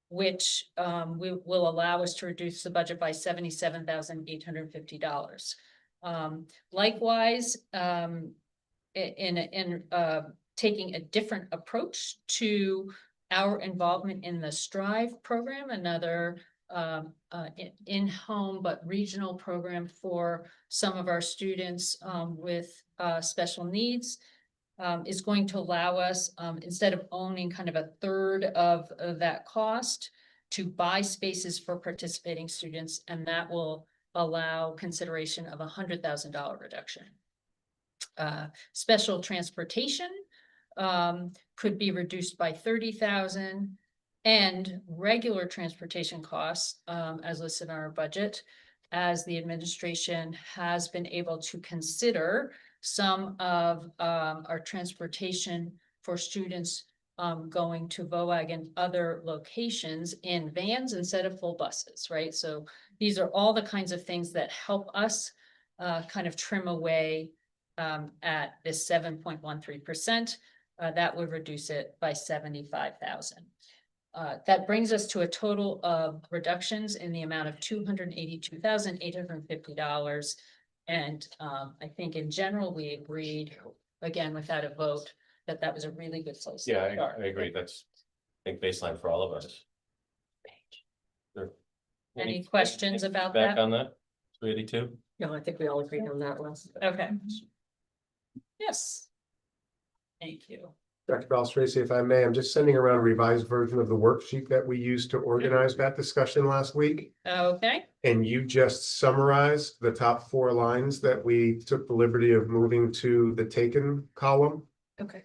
which will allow us to reduce the budget by $77,850. Likewise, in taking a different approach to our involvement in the Strive program, another in-home but regional program for some of our students with special needs, is going to allow us, instead of owning kind of a third of that cost, to buy spaces for participating students, and that will allow consideration of $100,000 reduction. Special transportation could be reduced by $30,000, and regular transportation costs, as listed in our budget, as the administration has been able to consider some of our transportation for students going to VOAG and other locations in vans instead of full buses, right? So these are all the kinds of things that help us kind of trim away at this 7.13%. That would reduce it by $75,000. That brings us to a total of reductions in the amount of $282,850. And I think in general, we agreed, again, without a vote, that that was a really good place. to Yeah, start. I agree. That's, I think, baseline for all of us. Sure. Any questions about Back that? on that? 282? No, I think we all agreed on that one. Okay. Yes. Thank you. Dr. Balstraci, if I may, I'm just sending around a revised version of the worksheet that we used to organize that discussion last week. Okay, And you just summarized the top 4 lines that we took the liberty of moving to the taken column Okay.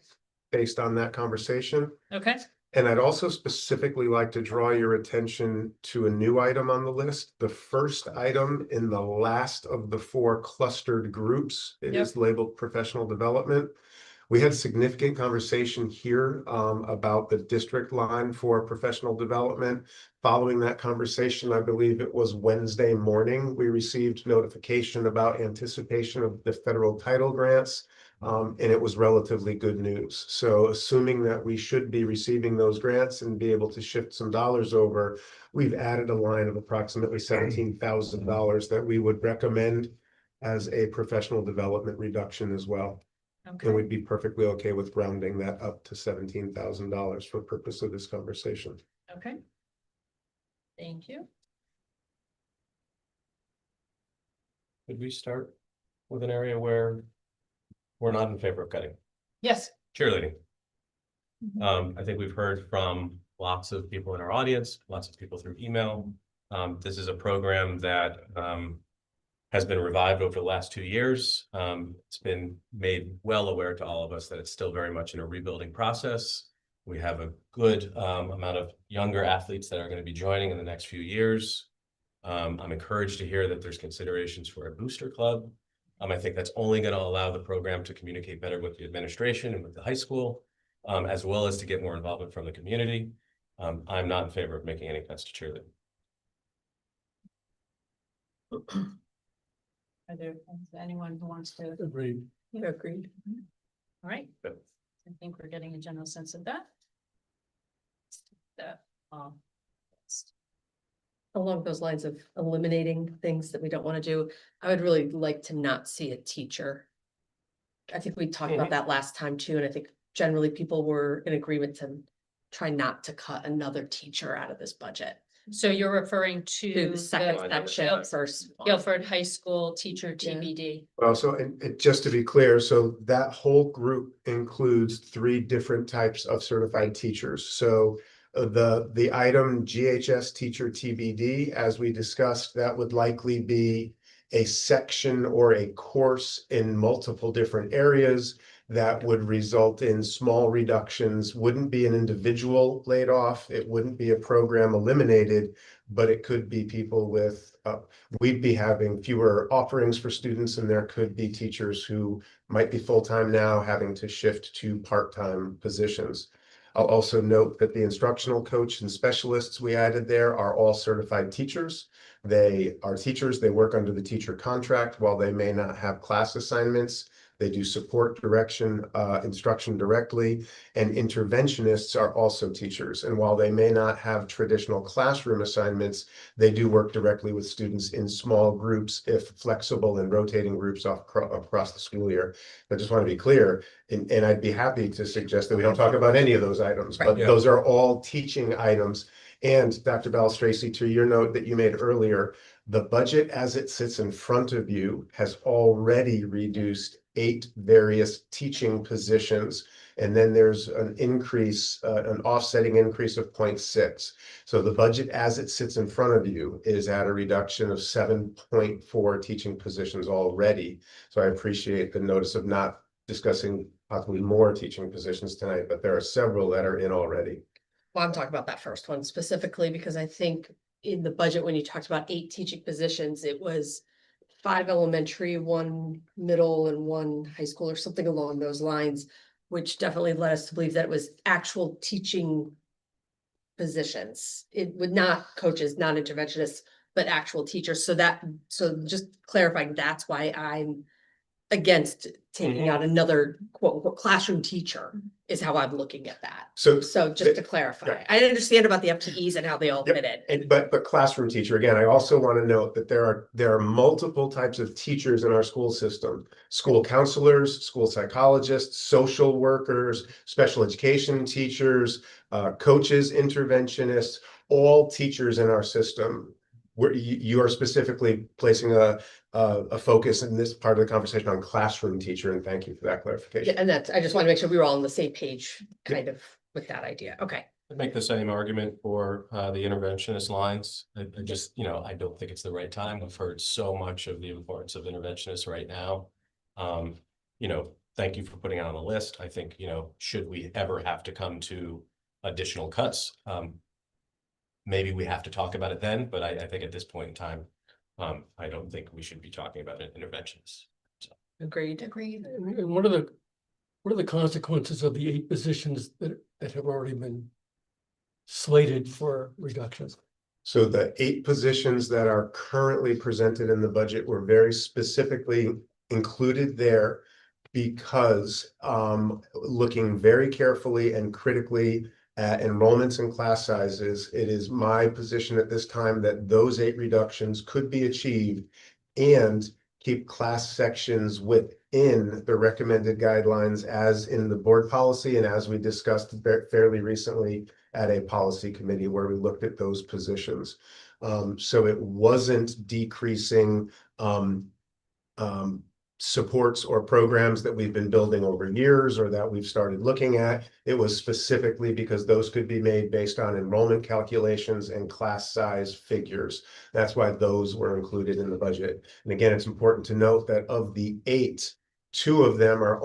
based on that conversation. okay, And I'd also specifically like to draw your attention to a new item on the list. The first item in the last of the 4 clustered groups, it is labeled professional development. We had significant conversation here about the district line for professional development. Following that conversation, I believe it was Wednesday morning, we received notification about anticipation of the federal title grants. And it was relatively good news. So assuming that we should be receiving those grants and be able to shift some dollars over, we've added a line of approximately $17,000 that we would recommend as a professional development reduction as well. okay, And we'd be perfectly okay with rounding that up to $17,000 for purpose of this conversation. okay. Thank you. Could we start with an area where we're not in favor of cutting? Yes. Cheerleading. I think we've heard from lots of people in our audience, lots of people through email. This is a program that has been revived over the last 2 years. It's been made well aware to all of us that it's still very much in a rebuilding process. We have a good amount of younger athletes that are going to be joining in the next few years. I'm encouraged to hear that there's considerations for a booster club. I think that's only going to allow the program to communicate better with the administration and with the high school, as well as to get more involvement from the community. I'm not in favor of making any cuts to cheerleading. Is there anyone who wants to? Agreed. Agreed. All right. Good. I think we're getting a general sense of that. That, Along those lines of eliminating things that we don't want to do, I would really like to not see a teacher. I think we talked about that last time too, and I think generally people were in agreement to try not to cut another teacher out of this budget. So you're referring To to the second the section, Guil- first one. Guilford High School teacher Yeah. TBD. Well, so and just to be clear, so that whole group includes 3 different types of certified teachers. So the item GHS teacher TBD, as we discussed, that would likely be a section or a course in multiple different areas that would result in small reductions, wouldn't be an individual laid off, it wouldn't be a program eliminated, but it could be people with, we'd be having fewer offerings for students, and there could be teachers who might be full-time now having to shift to part-time positions. I'll also note that the instructional coach and specialists we added there are all certified teachers. They are teachers, they work under the teacher contract. While they may not have class assignments, they do support direction, instruction directly, and interventionists are also teachers. And while they may not have traditional classroom assignments, they do work directly with students in small groups, if flexible, and rotating groups across the school year. I just want to be clear, and I'd be happy to suggest that we don't talk about any of those items, but Right. those are all teaching items. And Dr. Balstraci, to your note that you made earlier, the budget as it sits in front of you has already reduced 8 various teaching positions. And then there's an increase, an offsetting increase of 0.6. So the budget as it sits in front of you is at a reduction of 7.4 teaching positions already. So I appreciate the notice of not discussing possibly more teaching positions tonight, but there are several that are in already. Well, I'm talking about that first one specifically because I think in the budget, when you talked about 8 teaching positions, it was 5 elementary, 1 middle, and 1 high school, or something along those lines, which definitely led us to believe that it was actual teaching positions. It would not coaches, not interventionists, but actual teachers. So just clarifying, that's why I'm against taking out another quote unquote classroom teacher is how I'm looking at that. So just to clarify, I understand about the FTEs and how they all Yep. fit in. But classroom teacher, again, I also want to note that there are multiple types of teachers in our school system. School counselors, school psychologists, social workers, special education teachers, coaches, interventionists, all teachers in our system. Where you are specifically placing a focus in this part of the conversation on classroom teacher, and thank you for that Yeah, clarification. and that's, I just want to make sure we were all on the same page, kind of with that idea. Okay. I'd make the same argument for the interventionist lines. I just, I don't think it's the right time. We've heard so much of the importance of interventionists right now. Thank you for putting it on the list. I think, should we ever have to come to additional cuts, maybe we have to talk about it then, but I think at this point in time, I don't think we should be talking about interventions. Agreed. And what are the consequences of the 8 positions that have already been slated for reductions? So the 8 positions that are currently presented in the budget were very specifically included there because looking very carefully and critically at enrollments and class sizes, it is my position at this time that those 8 reductions could be achieved and keep class sections within the recommended guidelines as in the board policy and as we discussed fairly recently at a policy committee where we looked at those positions. So it wasn't decreasing supports or programs that we've been building over years or that we've started looking at. It was specifically because those could be made based on enrollment calculations and class size figures. That's why those were included in the budget. And again, it's important to note that of the 8, 2 of them are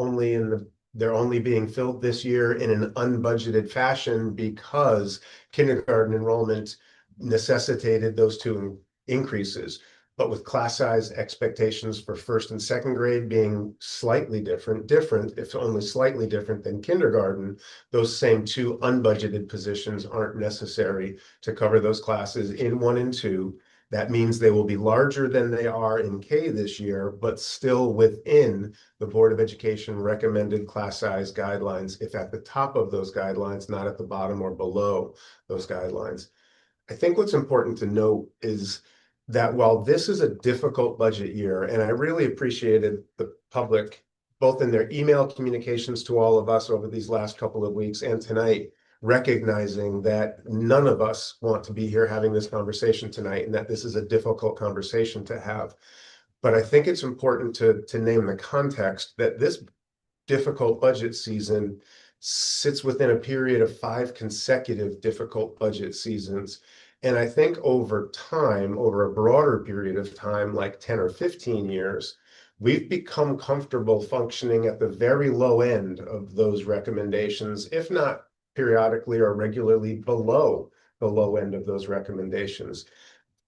they're only being filled this year in an unbudgeted fashion because kindergarten enrollment necessitated those 2 increases. But with class size expectations for 1st and 2nd grade being slightly different, if only slightly different than kindergarten, those same 2 unbudgeted positions aren't necessary to cover those classes in 1 and 2. That means they will be larger than they are in K this year, but still within the Board of Education recommended class size guidelines, if at the top of those guidelines, not at the bottom or below those guidelines. I think what's important to note is that while this is a difficult budget year, and I really appreciated the public, both in their email communications to all of us over these last couple of weeks and tonight, recognizing that none of us want to be here having this conversation tonight and that this is a difficult conversation to have. But I think it's important to name the context that this difficult budget season sits within a period of 5 consecutive difficult budget seasons. And I think over time, over a broader period of time, like 10 or 15 years, we've become comfortable functioning at the very low end of those recommendations, if not periodically or regularly below the low end of those recommendations.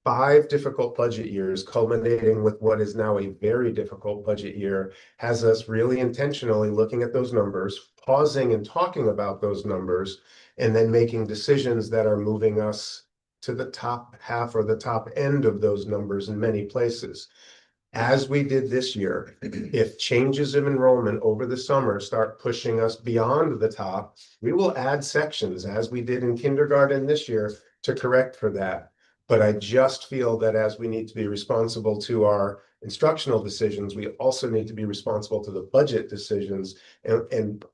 5 difficult budget years culminating with what is now a very difficult budget year has us really intentionally looking at those numbers, pausing and talking about those numbers, and then making decisions that are moving us to the top half or the top end of those numbers in many places. As we did this year, if changes of enrollment over the summer start pushing us beyond the top, we will add sections as we did in kindergarten this year to correct for that. But I just feel that as we need to be responsible to our instructional decisions, we also need to be responsible to the budget decisions. And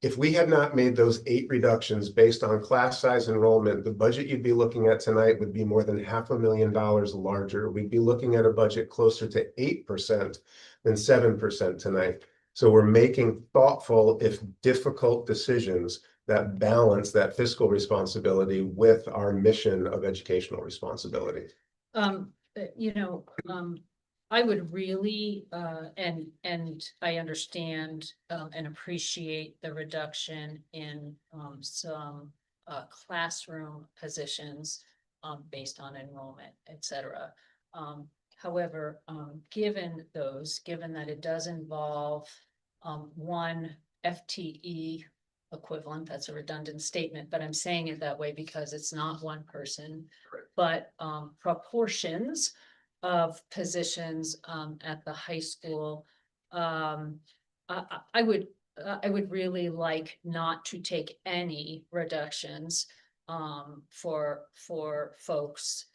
if we had not made those 8 reductions based on class size enrollment, the budget you'd be looking at tonight would be more than $500,000 larger. We'd be looking at a budget closer to 8% than 7% tonight. So we're making thoughtful, if difficult, decisions that balance that fiscal responsibility with our mission of educational responsibility. You know, I would really, and I understand, and appreciate the reduction in, some, classroom positions, based on enrollment, et cetera. However, given that it does involve, one FTE equivalent, that's a redundant statement, but I'm saying it that way because it's not one person, but, proportions of positions at the high school. I would really like not to take any reductions for folks,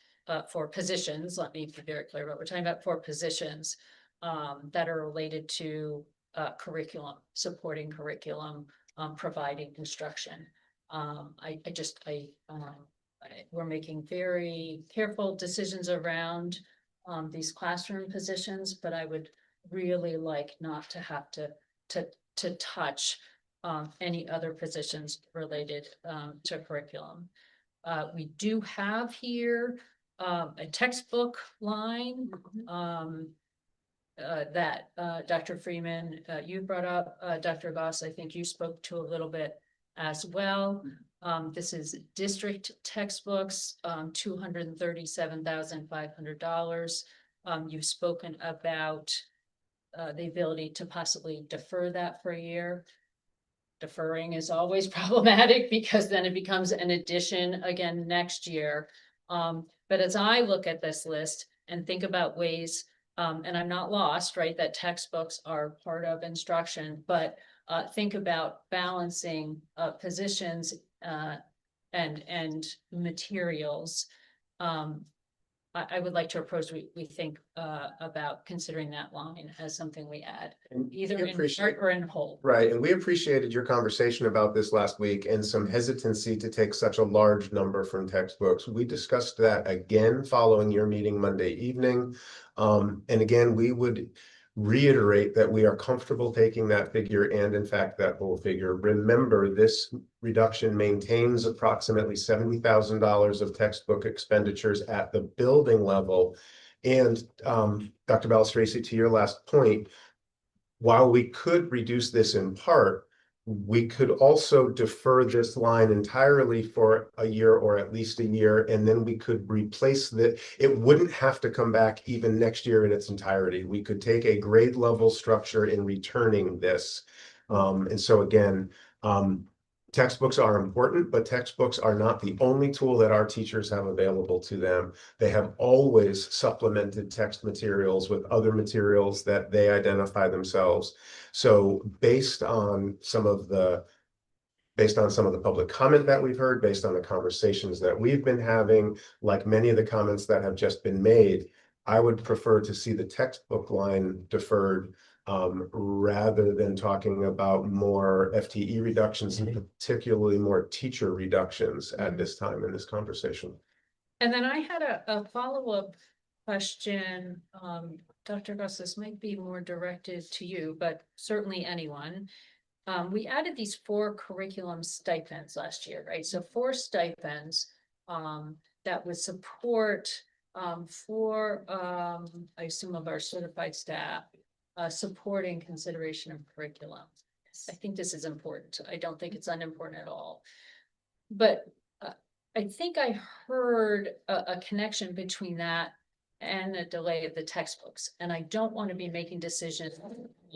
for positions. Let me be very clear about what we're talking about, for positions that are related to curriculum, supporting curriculum, providing instruction. We're making very careful decisions around these classroom positions, but I would really like not to have to touch any other positions related to curriculum. We do have here a textbook line that Dr. Freeman, you brought up, Dr. Goss, I think you spoke to a little bit as well. This is district textbooks, $237,500. You've spoken about the ability to possibly defer that for a year. Deferring is always problematic because then it becomes an addition again next year. But as I look at this list and think about ways, and I'm not lost, right, that textbooks are part of instruction, but think about balancing positions and materials. I would like to approach, we think about considering that line as something we add, either in part or in whole. Right, and we appreciated your conversation about this last week and some hesitancy to take such a large number from textbooks. We discussed that again following your meeting Monday evening. And again, we would reiterate that we are comfortable taking that figure and in fact that whole figure. Remember, this reduction maintains approximately $70,000 of textbook expenditures at the building level. And Dr. Balistraci, to your last point, while we could reduce this in part, we could also defer this line entirely for a year or at least a year, and then we could replace it. It wouldn't have to come back even next year in its entirety. We could take a grade level structure in returning this. And so again, textbooks are important, but textbooks are not the only tool that our teachers have available to them. They have always supplemented text materials with other materials that they identify themselves. So based on some of the public comment that we've heard, based on the conversations that we've been having, like many of the comments that have just been made, I would prefer to see the textbook line deferred rather than talking about more FTE reductions and particularly more teacher reductions at this time in this conversation. And then I had a follow-up question. Dr. Goss, this might be more directed to you, but certainly anyone. We added these 4 curriculum stipends last year, right? So 4 stipends that would support for I assume of our certified staff, supporting consideration of curriculum. I think this is important. I don't think it's unimportant at all. But think I heard a connection between that and the delay of the textbooks, and I don't want to be making decisions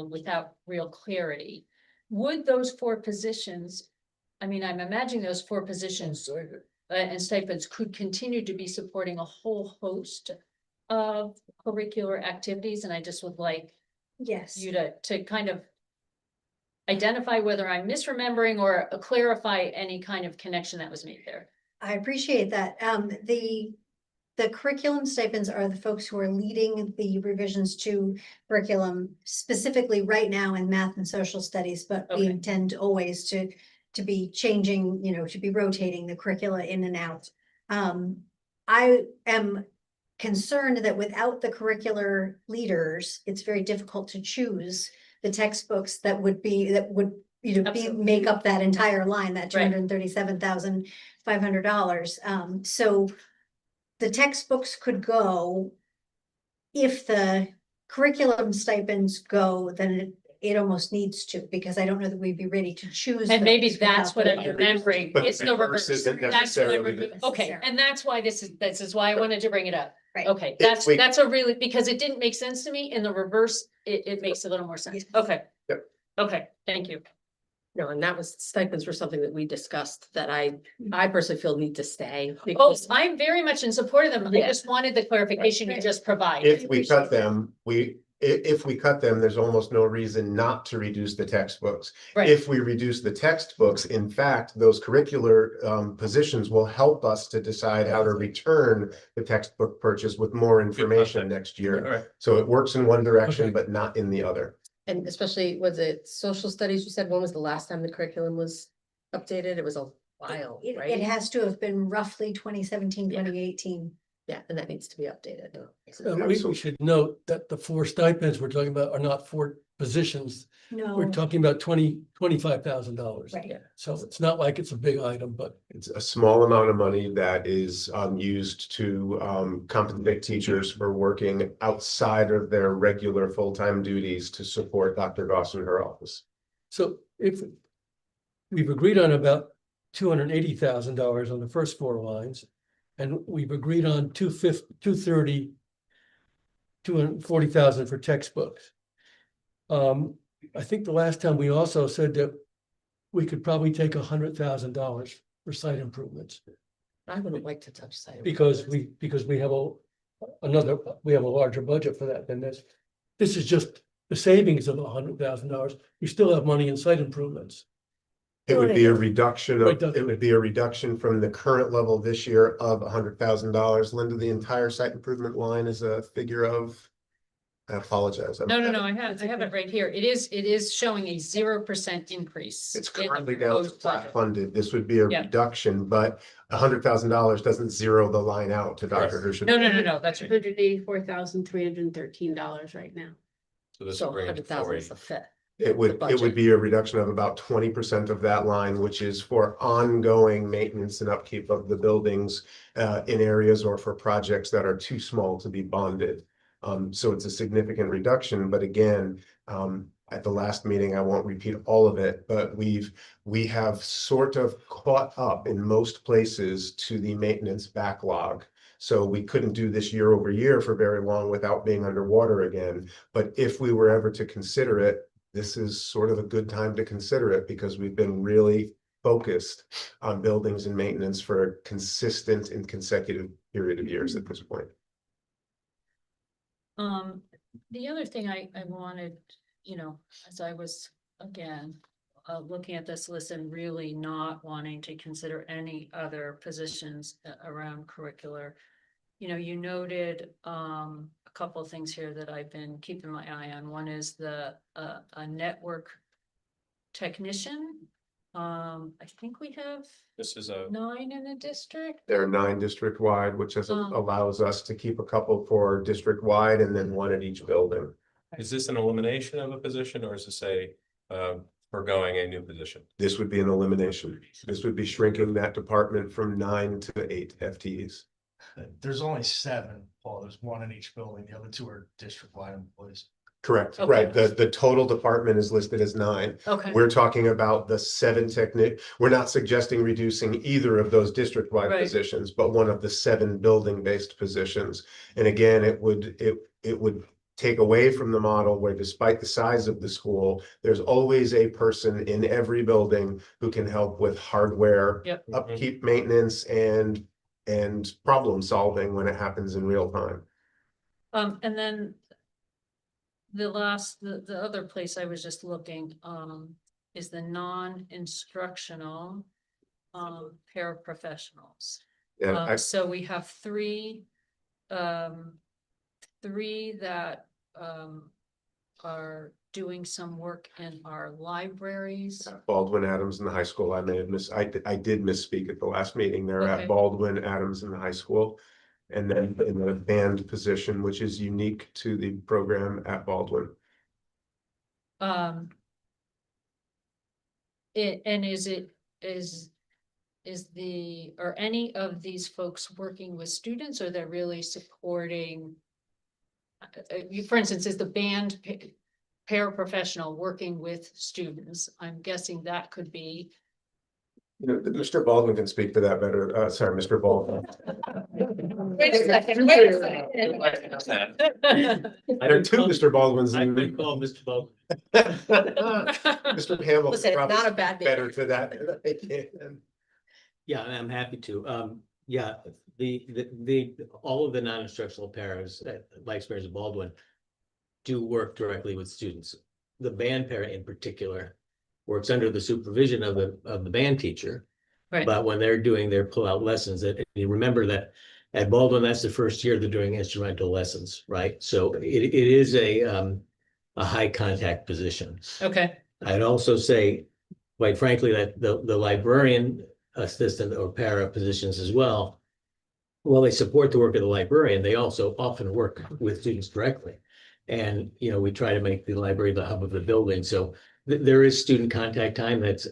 without real clarity. Would those 4 positions, I mean, I'm imagining those 4 positions and stipends could continue to be supporting a whole host of curricular activities, and I just would like Yes. you to kind of identify whether I'm misremembering or clarify any kind of connection that was made there. I appreciate that. The curriculum stipends are the folks who are leading the revisions to curriculum specifically right now in math and social studies, but we Okay. intend always to be changing, to be rotating the curricula in and out. I am concerned that without the curricular leaders, it's very difficult to choose the textbooks that would make up that entire line, that Right. $237,500. So the textbooks could go. If the curriculum stipends go, then it almost needs to, because I don't know that we'd be ready to choose. And maybe those that's what without I'm the- remembering. But It's the the reverse reverse. isn't That's what I'm necessarily the- remembering. Okay, and that's why this is why I wanted to bring it up. Right. Okay, If we- that's a really, because it didn't make sense to me. In the reverse, it makes a little more sense. Yes. Okay. Yep. Okay, thank you. No, and that was stipends were something that we discussed that I personally feel need to stay. Oh, because- I'm very much in support of them. I Yeah. just wanted the clarification you Right. just provided. If we cut them, if we cut them, there's almost no reason not to reduce the textbooks. Right. If we reduce the textbooks, in fact, those curricular positions will help us to decide how to return the textbook purchase with more information next All year. right. So it works in one direction, Okay. but not in the other. And especially, was it social studies? You said when was the last time the curriculum was updated? It was a while, It right? has to have been roughly 2017, 2018. Yeah, and that needs to be updated. We Absolutely. should note that the 4 stipends we're talking about are not 4 positions. No, We're talking about $25,000. right. So it's not like it's a big item, but It's a small amount of money that is used to compensate teachers for working outside of their regular full-time duties to support Dr. Goss in her office. so if we've agreed on about $280,000 on the first 4 lines, and we've agreed on 240,000 for textbooks. I think the last time we also said that we could probably take $100,000 for site improvements I wouldn't like to touch site. because we have a larger budget for that than this. This is just the savings of $100,000. We still have money in site improvements. It would be a reduction Right, it would be a reduction from the current level this year of $100,000. Linda, the entire site improvement line is a figure of, I apologize. No, I have it right here. It is showing a 0% increase. It's in the currently down to proposed flat budget. funded. This would be a Yeah. reduction, but $100,000 doesn't zero the line out to Dr. Hirsch. No, that's right. $184,313 right now. So this So will bring it to 100,000 is 480. the fit. It would budget. be a reduction of about 20% of that line, which is for ongoing maintenance and upkeep of the buildings in areas or for projects that are too small to be bonded. So it's a significant reduction, but again, at the last meeting, I won't repeat all of it, but we have sort of caught up in most places to the maintenance backlog. So we couldn't do this year over year for very long without being underwater again. But if we were ever to consider it, this is sort of a good time to consider it because we've been really focused on buildings and maintenance for a consistent and consecutive period of years at this point. The other thing I wanted, as I was, again, looking at this list and really not wanting to consider any other positions around curricular. You noted, a couple of things here that I've been keeping my eye on. One is a network technician. I think we have This is a, 9 in the district. There are 9 district-wide, which allows us to keep a couple for district-wide and then 1 at each building. is this an elimination of a position or is this a forgoing a new position? This would be an elimination. This would be shrinking that department from 9 to 8 FTEs. There's only 7, Paul. There's 1 in each building. The other 2 are district-wide employees. Correct, Okay. right. The total department is listed as 9. Okay, We're talking about the 7 we're not suggesting reducing either of those district-wide Right. positions, but one of the 7 building-based positions. And again, it would take away from the model where despite the size of the school, there's always a person in every building who can help with hardware, Yep. upkeep, maintenance, and problem solving when it happens in real time. and then the other place I was just looking, is the non-instructional, paraprofessionals. Yeah, So we have 3 that, are doing some work in our libraries. Baldwin, Adams, and the high school. I may have I did misspeak at the last meeting. They're Okay. at Baldwin, Adams, and the high school. And then in the band position, which is unique to the program at Baldwin. Are any of these folks working with students, or they're really supporting? For instance, is the band paraprofessional working with students? I'm guessing that could be. You know, Mr. Baldwin can speak to that better. Sorry, Mr. Baldwin. Wait a second. There are 2 Mr. Baldwins. I would call Mr. Baldwin. Mr. Campbell. Listen, it's probably not a bad name. better to that. than I can. Yeah, I'm happy to. Yeah, all of the non-instructional paras at my experience at Baldwin do work directly with students. The band para in particular works under the supervision of the band teacher. Right. But when they're doing their pull-out lessons, you remember that at Baldwin, that's the first year they're doing instrumental lessons, right? So it is a high contact position. Okay, I'd also say, quite frankly, that the librarian assistant or para positions as well, while they support the work of the librarian, they also often work with students directly. And, you know, we try to make the library the hub of the building. So there is student contact time that's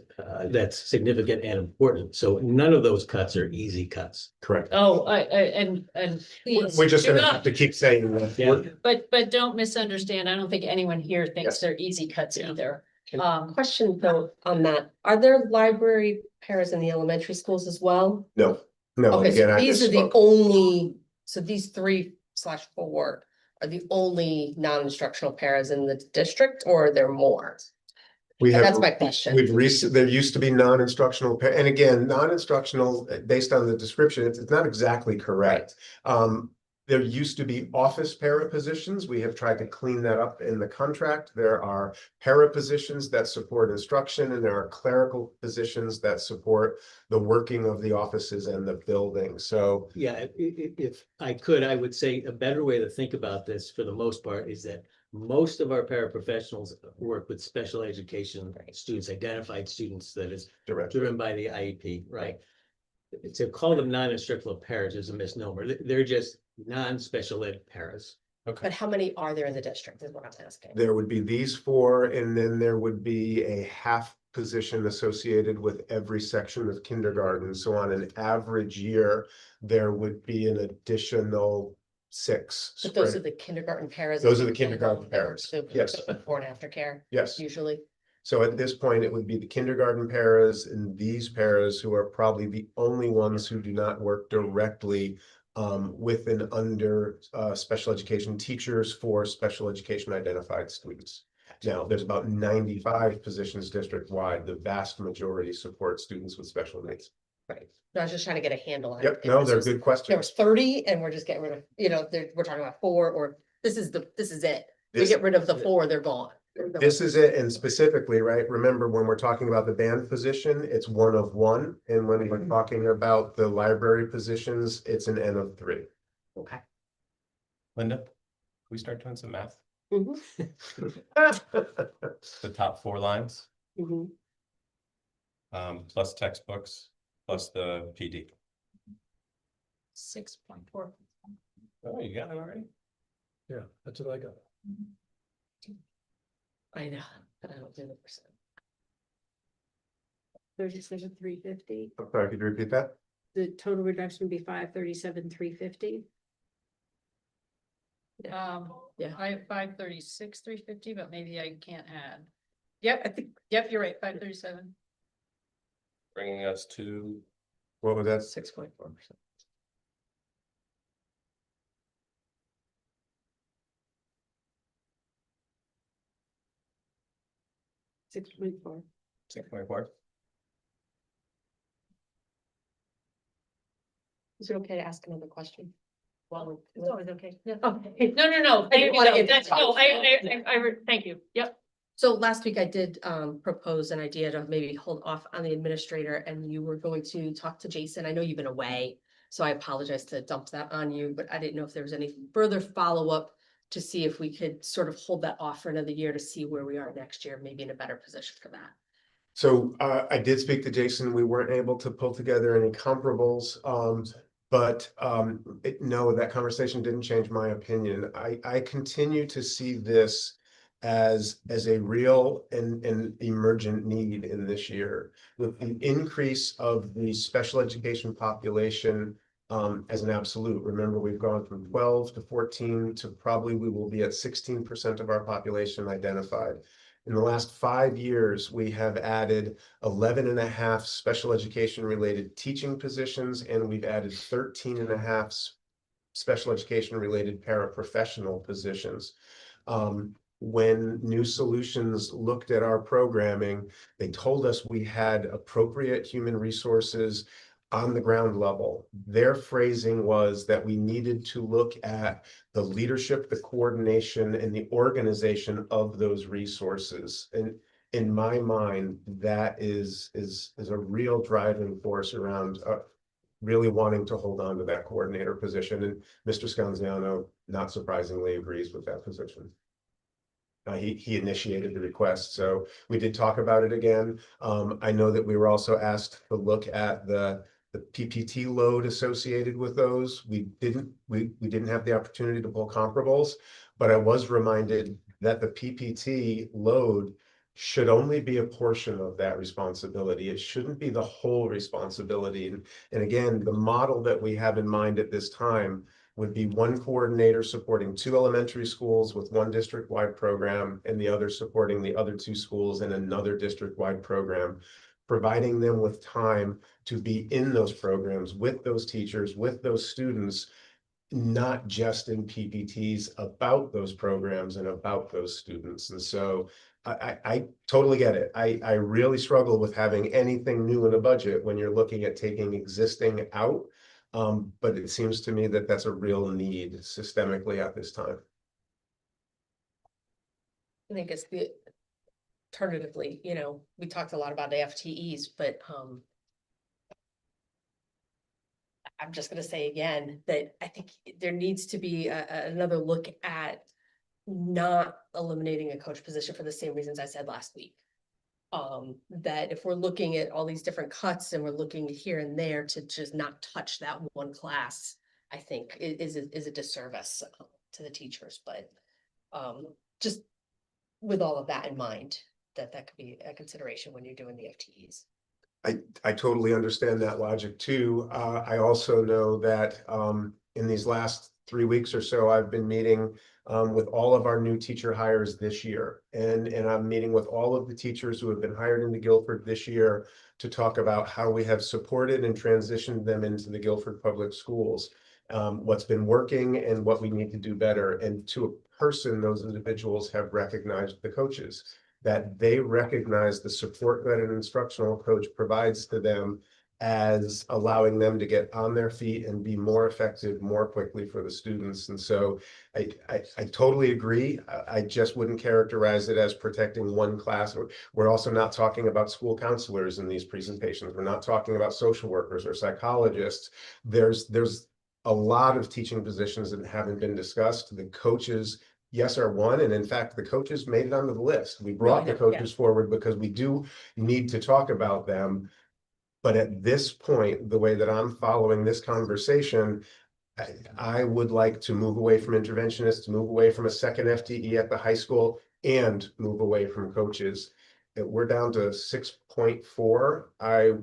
significant and important. So none of those cuts are easy cuts. Correct. oh, and please. We're just do gonna not- have to keep saying that. Yeah. But don't misunderstand. I don't think anyone here thinks Yes. they're easy cuts Yeah. either. Question though on that, are there library pairs in the elementary schools as well? No, Okay, again, so I these are the misspoke. only, so these 3/4 are the only non-instructional pairs in the district, or are there more? We have. That's my question. There used to be non-instructional, and again, non-instructional, based on the description, it's not exactly correct. There used to be office para positions. We have tried to clean that up in the contract. There are para positions that support instruction, and there are clerical positions that support the working of the offices and the building. So Yeah, if I could, I would say a better way to think about this for the most part is that most of our paraprofessionals work with special education students, identified students that is direct. driven by the IEP, right? To call them non-instructional paras is a misnomer. They're just non-special ed paras. But how many are there in the district is what I'm asking. There would be these 4, and then there would be a half position associated with every section of kindergarten. So on an average year, there would be an additional 6. But those are spread- the kindergarten pairs. Those are the kindergarten pairs. So Yes. before and after care, Yes. usually. So at this point, it would be the kindergarten paras and these paras who are probably the only ones who do not work directly with and under special education teachers for special education identified students. Now, there's about 95 positions district-wide. The vast majority support students with special needs. Right. No, I was just trying to get a handle on it. Yep, if no, this they're was- good There questions. was 30 and we're just getting rid of, we're talking about 4, or this is it. We This- get rid of the 4, they're gone. This is it, and specifically, right, remember, when we're talking about the band position, it's 1 of 1, and when we're talking about the library positions, it's an N of 3. Okay. Linda, can we start doing some math? Mhm, The top 4 lines, mhm. plus textbooks, plus the PD. 6.4. Oh, you got it already? Yeah, that's what I got. I know, but I don't do the percent. 37,350. I'm sorry, could you repeat that? The total reduction would be 537,350. Yeah. I have 536, 350, but maybe I can't add. Yep, I think, yep, you're right, 537. Bringing us to What was that? 6.4%. Six point four. 6.4. Is it okay to ask another question? Well, It's always okay. Yeah. Okay, no, thank you, wanna- that's, no, thank you, yep. So last week I did propose an idea to maybe hold off on the administrator, and you were going to talk to Jason. I know you've been away, so I apologize to dump that on you, but I didn't know if there was any further follow-up to see if we could sort of hold that off for another year to see where we are next year, maybe in a better position for that. So I did speak to Jason. We weren't able to pull together any comparables. But no, that conversation didn't change my opinion. I continue to see this as a real and emergent need in this year. With an increase of the special education population as an absolute. Remember, we've gone from 12 to 14 to probably we will be at 16% of our population identified. In the last 5 years, we have added 11.5 special education related teaching positions, and we've added 13.5 special education related paraprofessional positions. When New Solutions looked at our programming, they told us we had appropriate human resources on the ground level. Their phrasing was that we needed to look at the leadership, the coordination, and the organization of those resources. And in my mind, that is a real driving force around really wanting to hold on to that coordinator position. And Mr. Scanziano, not surprisingly, agrees with that position. He initiated the request, so we did talk about it again. I know that we were also asked to look at the PPT load associated with those. We didn't have the opportunity to pull comparables, but I was reminded that the PPT load should only be a portion of that responsibility. It shouldn't be the whole responsibility. And again, the model that we have in mind at this time would be one coordinator supporting 2 elementary schools with one district-wide program and the other supporting the other 2 schools in another district-wide program, providing them with time to be in those programs with those teachers, with those students, not just in PPTs about those programs and about those students. And so I totally get it. I really struggle with having anything new in a budget when you're looking at taking existing out. But it seems to me that that's a real need systemically at this time. I think it's the alternatively, we talked a lot about the FTEs, but I'm just gonna say again that I think there needs to be another look at not eliminating a coach position for the same reasons I said last week. That if we're looking at all these different cuts and we're looking here and there to just not touch that one class, I think is a disservice to the teachers, but just with all of that in mind, that could be a consideration when you're doing the FTEs. I totally understand that logic too. I also know that in these last 3 weeks or so, I've been meeting with all of our new teacher hires this year. And I'm meeting with all of the teachers who have been hired into Guilford this year to talk about how we have supported and transitioned them into the Guilford Public Schools, what's been working and what we need to do better. And to a person, those individuals have recognized the coaches, that they recognize the support that an instructional coach provides to them as allowing them to get on their feet and be more effective more quickly for the students. And so I totally agree. I just wouldn't characterize it as protecting one class. We're also not talking about school counselors in these presentations. We're not talking about social workers or psychologists. There's a lot of teaching positions that haven't been discussed. The coaches, yes, are one. And in fact, the coaches made it onto the list. We brought the coaches forward because we do need to talk about them. But at this point, the way that I'm following this conversation, I would like to move away from interventionists, move away from a second FTE at the high school, and move away from coaches. We're down to 6.4.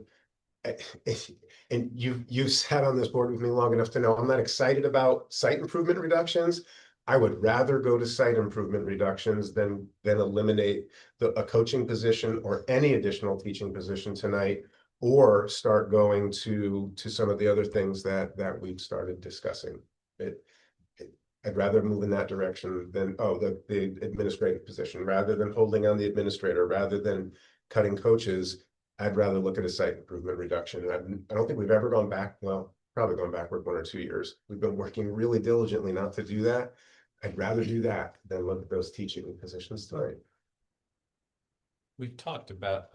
And you've sat on this board with me long enough to know I'm not excited about site improvement reductions, I would rather go to site improvement reductions than eliminate a coaching position or any additional teaching position tonight, or start going to some of the other things that we've started discussing. I'd rather move in that direction than, the administrative position, rather than holding on the administrator, rather than cutting coaches. I'd rather look at a site improvement reduction. And I don't think we've ever gone back, well, probably gone backward 1 or 2 years. We've been working really diligently not to do that. I'd rather do that than look at those teaching positions tonight. We've talked about,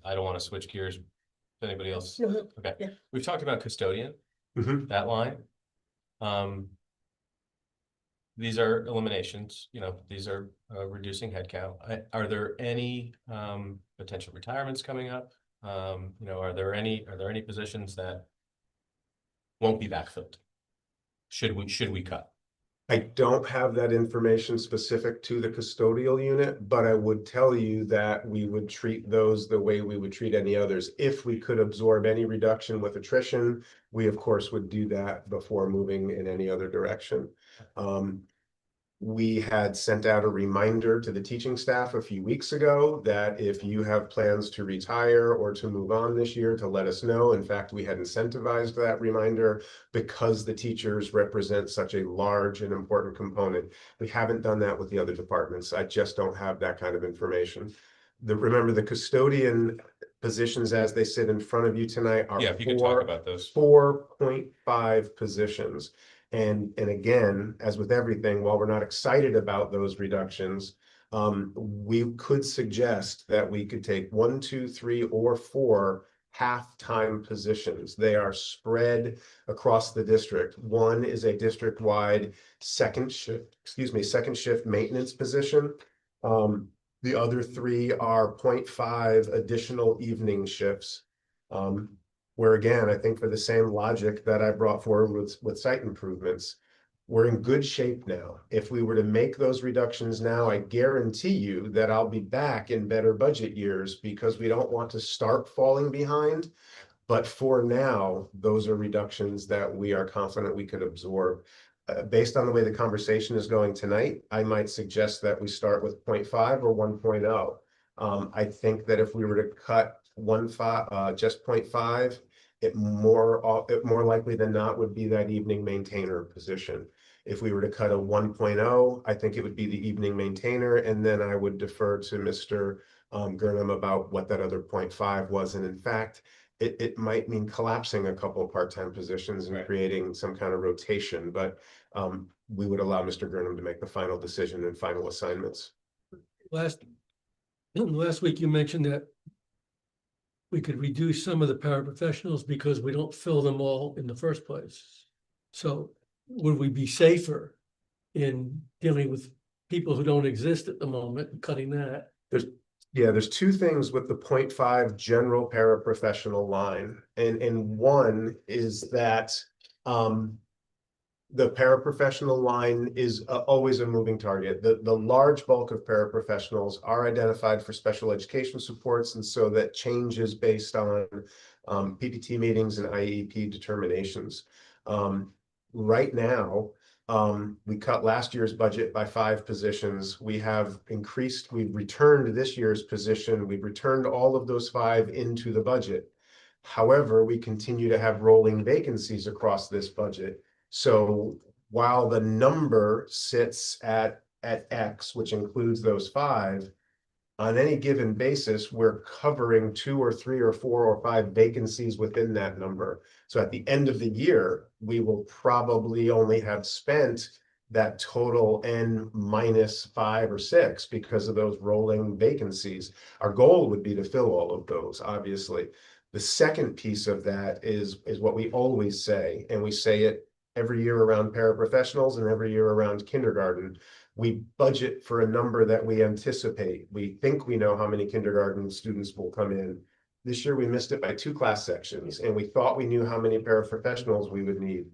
I don't want to switch gears. If anybody else? No, Okay, yeah. we've talked about custodian, Mhm. that line. These are eliminations, these are reducing headcount. Are there any potential retirements coming up? Are there any positions that won't be backfilled? Should we cut? I don't have that information specific to the custodial unit, but I would tell you that we would treat those the way we would treat any others. If we could absorb any reduction with attrition, we of course would do that before moving in any other direction. We had sent out a reminder to the teaching staff a few weeks ago that if you have plans to retire or to move on this year, to let us know. In fact, we had incentivized that reminder because the teachers represent such a large and important component. We haven't done that with the other departments. I just don't have that kind of information. Remember, the custodian positions as they sit in front of you tonight are Yeah, if you could talk about those. 4.5 positions. And again, as with everything, while we're not excited about those reductions, we could suggest that we could take 1, 2, 3, or 4 half-time positions. They are spread across the district. One is a district-wide second shift maintenance position. The other 3 are 0.5 additional evening shifts. Where again, I think for the same logic that I brought forward with site improvements, we're in good shape now. If we were to make those reductions now, I guarantee you that I'll be back in better budget years, because we don't want to start falling behind. But for now, those are reductions that we are confident we could absorb. Based on the way the conversation is going tonight, I might suggest that we start with 0.5 or 1.0. I think that if we were to cut just 0.5, it more likely than not would be that evening maintainer position. If we were to cut a 1.0, I think it would be the evening maintainer, and then I would defer to Mr. Gurnham about what that other 0.5 was. And in fact, it might mean collapsing a couple of part-time positions and creating some kind of rotation, but we would allow Mr. Gurnham to make the final decision and final assignments. Last week you mentioned that we could reduce some of the paraprofessionals because we don't fill them all in the first place. So would we be safer in dealing with people who don't exist at the moment and cutting that? There's 2 things with the 0.5 general paraprofessional line. And one is that the paraprofessional line is always a moving target. The large bulk of paraprofessionals are identified for special education supports, and so that changes based on PPT meetings and IEP determinations. Right now, we cut last year's budget by 5 positions. We've returned this year's position. We've returned all of those 5 into the budget. However, we continue to have rolling vacancies across this budget. So while the number sits at X, which includes those 5, on any given basis, we're covering 2 or 3 or 4 or 5 vacancies within that number. So at the end of the year, we will probably only have spent that total N minus 5 or 6 because of those rolling vacancies. Our goal would be to fill all of those, obviously. The second piece of that is what we always say, and we say it every year around paraprofessionals and every year around kindergarten. We budget for a number that we anticipate. We think we know how many kindergarten students will come in. This year we missed it by 2 class sections, and we thought we knew how many paraprofessionals we would need.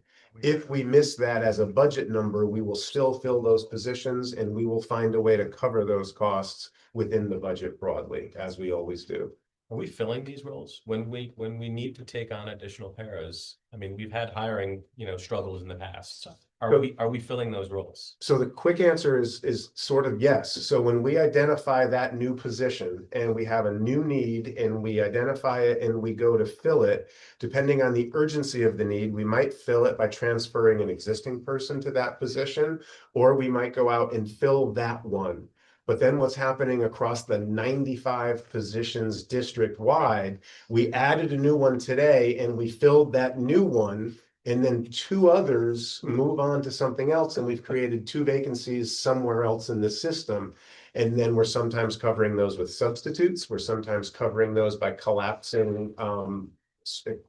If we miss that as a budget number, we will still fill those positions, and we will find a way to cover those costs within the budget broadly, as we always do. Are we filling these roles when we need to take on additional paras? I mean, we've had hiring, struggles in the past. Are we filling those roles? So the quick answer is sort of yes. So when we identify that new position and we have a new need and we identify it and we go to fill it, depending on the urgency of the need, we might fill it by transferring an existing person to that position, or we might go out and fill that one. But then what's happening across the 95 positions district-wide, we added a new one today and we filled that new one, and then 2 others move on to something else, and we've created 2 vacancies somewhere else in the system. And then we're sometimes covering those with substitutes. We're sometimes covering those by collapsing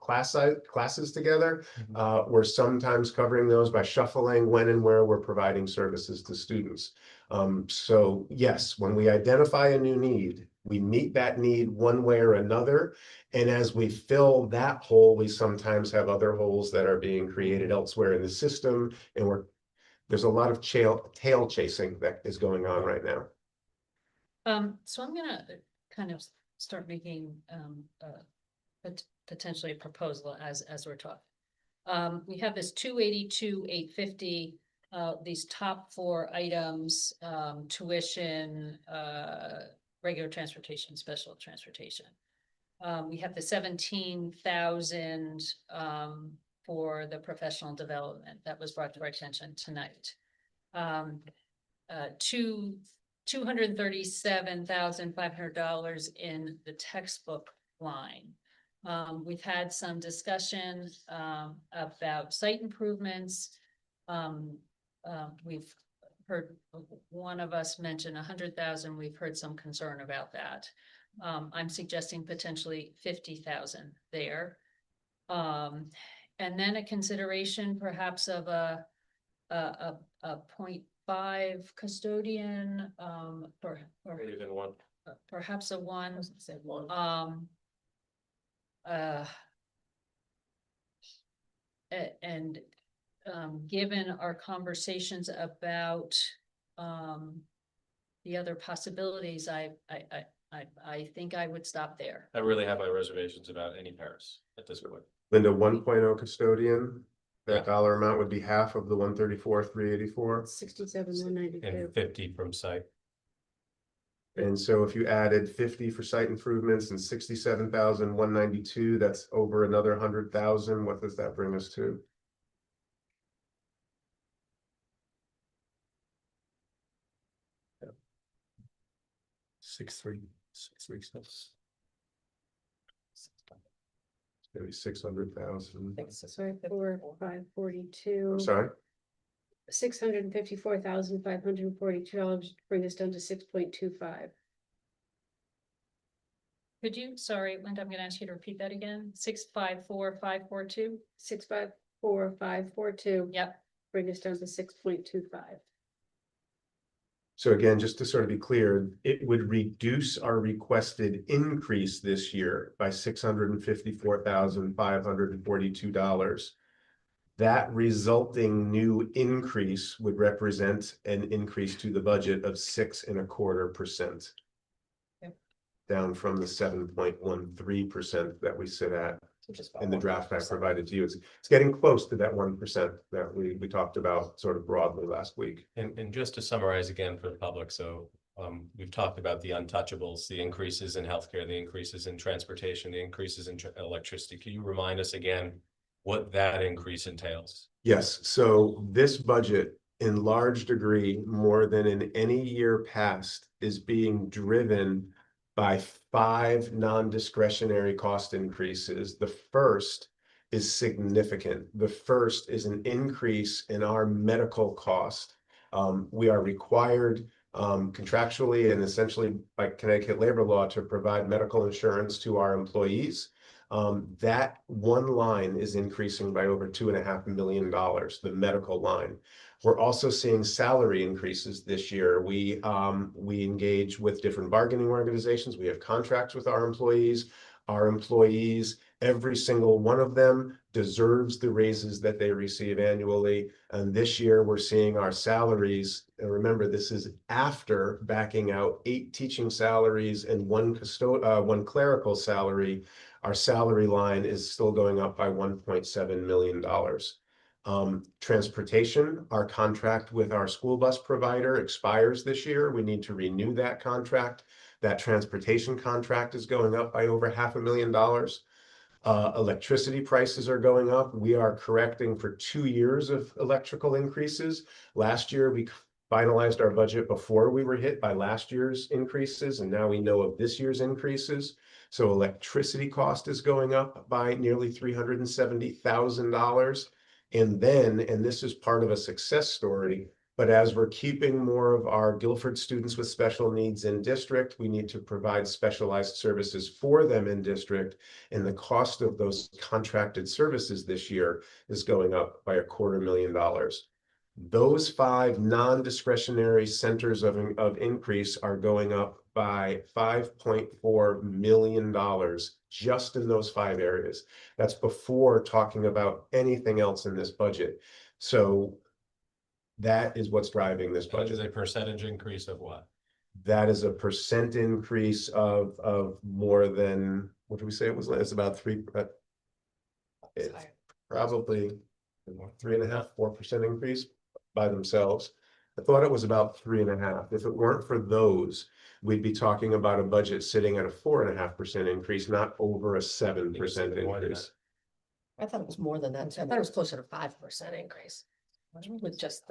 classes together. We're sometimes covering those by shuffling when and where we're providing services to students. So yes, when we identify a new need, we meet that need one way or another. And as we fill that hole, we sometimes have other holes that are being created elsewhere in the system. And there's a lot of tail chasing that is going on right now. So I'm gonna kind of start making potentially a proposal as we're talking. We have this 282, 850, these top 4 items, tuition, regular transportation, special transportation. We have the 17,000 for the professional development that was brought to our attention tonight. $237,500 in the textbook line. We've had some discussion about site improvements. We've heard one of us mention 100,000. We've heard some concern about that. I'm suggesting potentially 50,000 there. And then a consideration perhaps of a 0.5 custodian, Greater than 1. perhaps a 1. And given our conversations about the other possibilities, I think I would stop there. I really have my reservations about any paras at this point. Linda, 1.0 custodian, Yeah. that dollar amount would be half of the 134,384. 67,192. And 50 from site. And so if you added 50 for site improvements and 67,192, that's over another 100,000. What does that bring us to? Yeah. 636. Maybe 600,000. Sorry, 4,542. I'm sorry. $654,542 bring us down to 6.25. Could you, sorry, Linda, I'm gonna ask you to repeat that again. 654,542? 654,542 Yep. bring us down to 6.25. So again, just to sort of be clear, it would reduce our requested increase this year by $654,542. That resulting new increase would represent an increase to the budget of 6.25%. Yep. Down from the 7.13% that we sit at in the draft I provided to you. It's getting close to that 1% that we talked about sort of broadly last week. And just to summarize again for the public, so we've talked about the untouchables, the increases in healthcare, the increases in transportation, the increases in electricity. Can you remind us again what that increase entails? Yes, so this budget in large degree, more than in any year past, is being driven by 5 non-discretionary cost increases. The first is significant. The first is an increase in our medical cost. We are required contractually and essentially by Connecticut labor law to provide medical insurance to our employees. That one line is increasing by over $2.5 million, the medical line. We're also seeing salary increases this year. We engage with different bargaining organizations. We have contracts with our employees. Our employees Every single one of them deserves the raises that they receive annually. And this year, we're seeing our salaries, and remember, this is after backing out 8 teaching salaries and one clerical salary. Our salary line is still going up by $1.7 million. Transportation, our contract with our school bus provider expires this year. We need to renew that contract. That transportation contract is going up by over $500,000. Electricity prices are going up. We are correcting for 2 years of electrical increases. Last year, we finalized our budget before we were hit by last year's increases, and now we know of this year's increases. So electricity cost is going up by nearly $370,000. And then, and this is part of a success story, but as we're keeping more of our Guilford students with special needs in district, we need to provide specialized services for them in district. And the cost of those contracted services this year is going up by $250,000. Those 5 non-discretionary centers of increase are going up by $5.4 million just in those 5 areas. That's before talking about anything else in this budget. So that is what's driving this That is budget. a percentage increase of what? That is a percent increase of more than, what do we say it was? It's about 3, it's probably 3.5, 4% increase by themselves. I thought it was about 3.5. If it weren't for those, we'd be talking about a budget sitting at a 4.5% increase, not over a 7% increase. I thought it was more than that. I thought it was closer to 5% increase. With just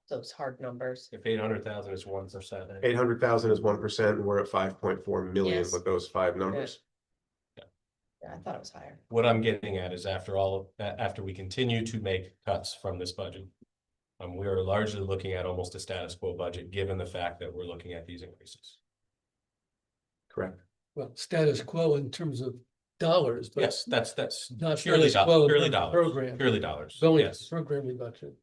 those hard numbers. If 800,000 is 1%. 800,000 is 1%, and we're at 5.4 million Yes. with those 5 numbers. Yeah, I thought it was higher. What I'm getting at is after we continue to make cuts from this budget, we are largely looking at almost a status quo budget, given the fact that we're looking at these increases. Correct. Well, status quo in terms of dollars, but. Yes, that's Not purely status quo in purely terms of dollars. program. Purely dollars. Going Yes. program reduction.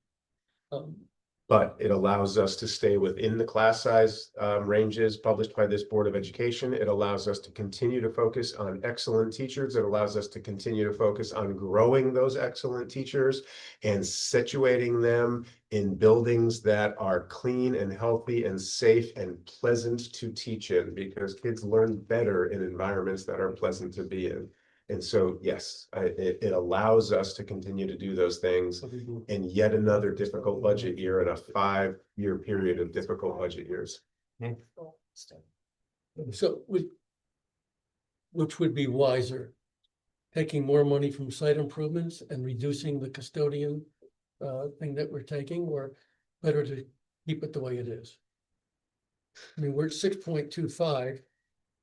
But it allows us to stay within the class size ranges published by this Board of Education. It allows us to continue to focus on excellent teachers. It allows us to continue to focus on growing those excellent teachers and situating them in buildings that are clean and healthy and safe and pleasant to teach in, because kids learn better in environments that are pleasant to be in. And so, yes, it allows us to continue to do those things in yet another difficult budget year in a 5-year period of difficult budget years. So which would be wiser? Taking more money from site improvements and reducing the custodian thing that we're taking, or better to keep it the way it is? I mean, we're at 6.25.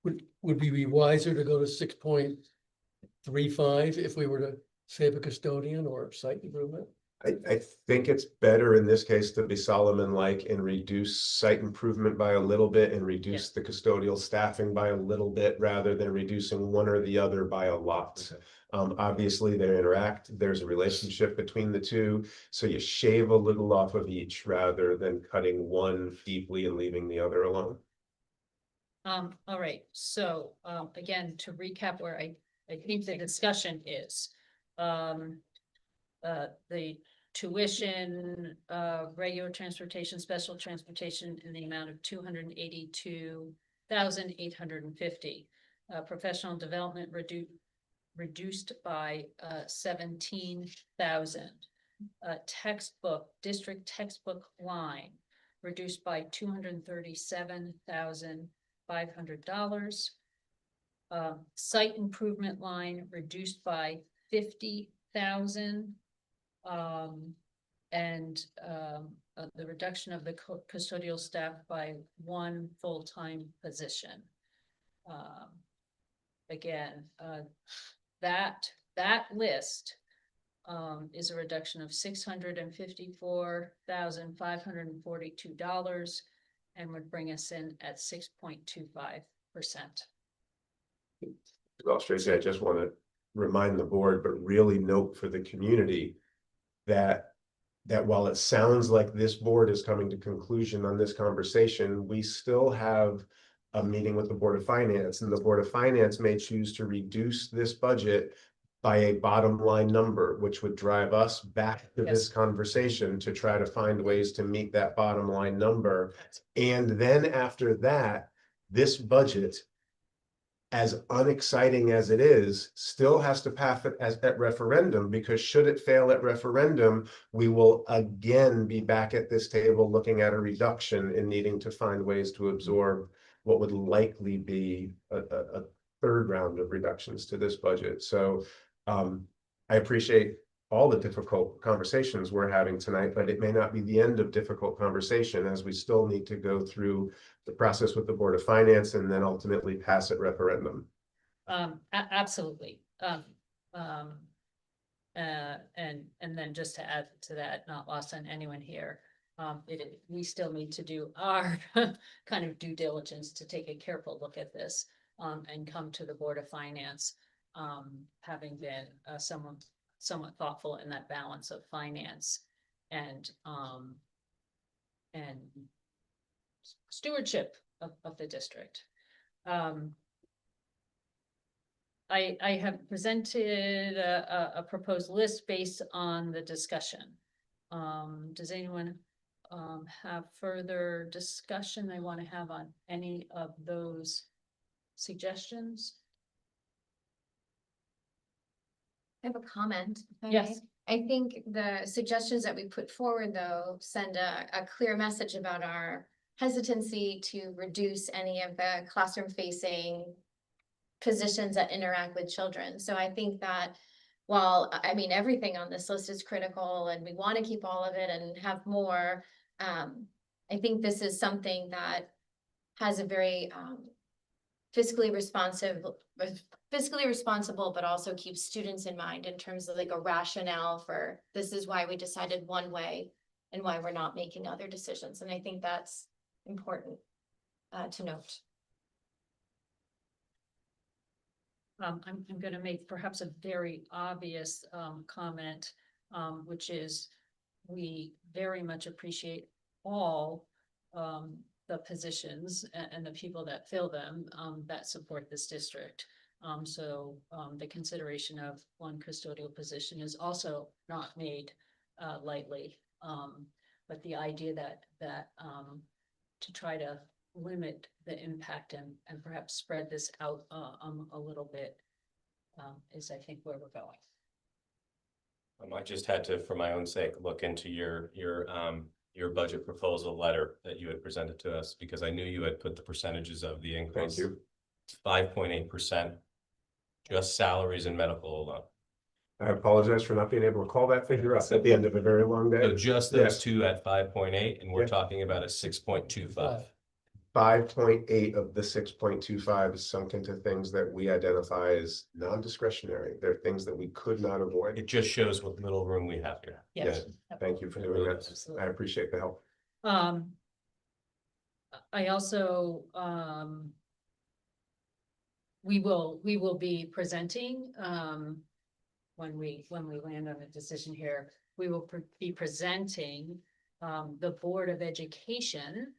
Would we be wiser to go to 6.35 if we were to save a custodian or site improvement? I think it's better in this case to be Solomon-like and reduce site improvement by a little bit and reduce the custodial staffing by a little bit, rather than reducing one or the other by a lot. Obviously, they interact. There's a relationship between the two. So you shave a little off of each rather than cutting one deeply and leaving the other alone. All right, so again, to recap where I think the discussion is, the tuition, regular transportation, special transportation in the amount of $282,850. Professional development reduced by 17,000. District textbook line reduced by $237,500. Site improvement line reduced by 50,000. The reduction of the custodial staff by 1 full-time position. Again, that list is a reduction of $654,542 and would bring us in at 6.25%. Well, Tracy, I just want to remind the board, but really note for the community that while it sounds like this board is coming to conclusion on this conversation, we still have a meeting with the Board of Finance, and the Board of Finance may choose to reduce this budget by a bottom line number, which would drive us back to this Yes. conversation to try to find ways to meet that bottom line number. And then after that, this budget, as unexciting as it is, still has to pass it at referendum, because should it fail at referendum, we will again be back at this table looking at a reduction and needing to find ways to absorb what would likely be a third round of reductions to this budget. So I appreciate all the difficult conversations we're having tonight, but it may not be the end of difficult conversation, as we still need to go through the process with the Board of Finance and then ultimately pass it referendum. Absolutely. And then just to add to that, not lost on anyone here, we still need to do our kind of due diligence to take a careful look at this, and come to the Board of Finance, having been somewhat thoughtful in that balance of finance and stewardship of the district. I have presented a proposed list based on the discussion. Does anyone have further discussion they want to have on any of those suggestions? I have a comment. If I Yes. may. I think the suggestions that we put forward, though, send a clear message about our hesitancy to reduce any of the classroom-facing positions that interact with children. So I think that while, I mean, everything on this list is critical and we want to keep all of it and have more, I think this is something that has a very fiscally responsible, but also keeps students in mind in terms of like a rationale for this is why we decided one way and why we're not making other decisions. And I think that's important to note. I'm going to make perhaps a very obvious comment, which is we very much appreciate all the positions and the people that fill them that support this district. So the consideration of one custodial position is also not made lightly. But the idea that to try to limit the impact and perhaps spread this out a little bit is, I think, where we're going. I just had to, for my own sake, look into your budget proposal letter that you had presented to us, because I knew you had put the percentages of the increase. Thank you. 5.8%, just salaries and medical alone. I apologize for not being able to call that figure up at the end of a very long day. So just those Yes. two at 5.8, and we're Yeah. talking about a 6.25. 5.8 of the 6.25 is sunk into things that we identify as non-discretionary. They're things that we could not avoid. It just shows what little room we have here. Yes. Thank you for It doing really that. does. I appreciate the help. I also we will be presenting when we land on a decision here. We will be presenting the Board of Education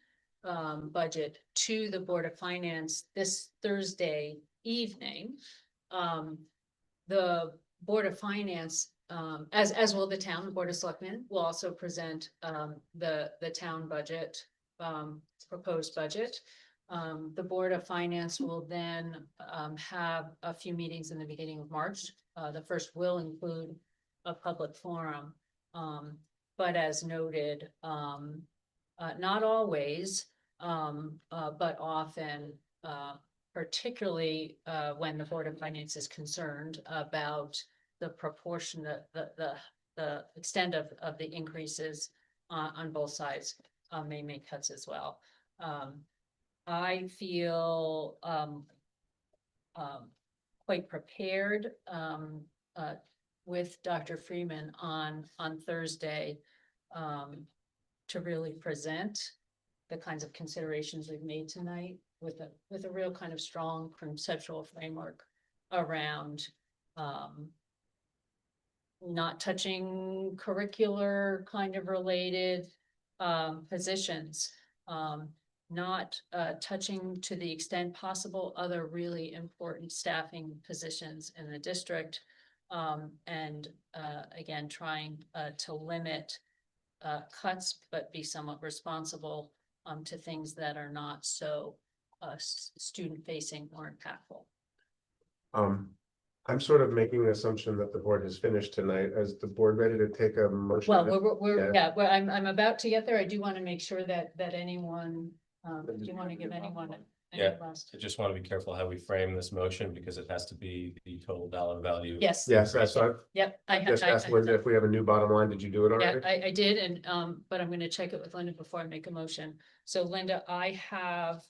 budget to the Board of Finance this Thursday evening. The Board of Finance, as will the town, the Board of Selectmen will also present the town budget, proposed budget. The Board of Finance will then have a few meetings in the beginning of March. The first will include a public forum. But as noted, not always, but often, particularly when the Board of Finance is concerned about the proportion, the extent of the increases on both sides, may make cuts as well. I feel quite prepared with Dr. Freeman on Thursday to really present the kinds of considerations we've made tonight with a real kind of strong conceptual framework around not touching curricular kind of related positions, not touching to the extent possible other really important staffing positions in the district, And again, trying to limit cuts, but be somewhat responsible to things that are not so student facing or impactful. I'm sort of making the assumption that the board has finished tonight. Is the board ready to take a motion? Well, I'm about to get there. I do want to make sure that anyone, do you want to give anyone? any Yeah. last- I just want to be careful how we frame this motion because it has to be the total dollar value. Yes. Yes, that's what Yep. I just asked Linda if we have a new bottom line. Did you do it Yeah, already? I did, and, but I'm gonna check it with Linda before I make a motion. So Linda, I have,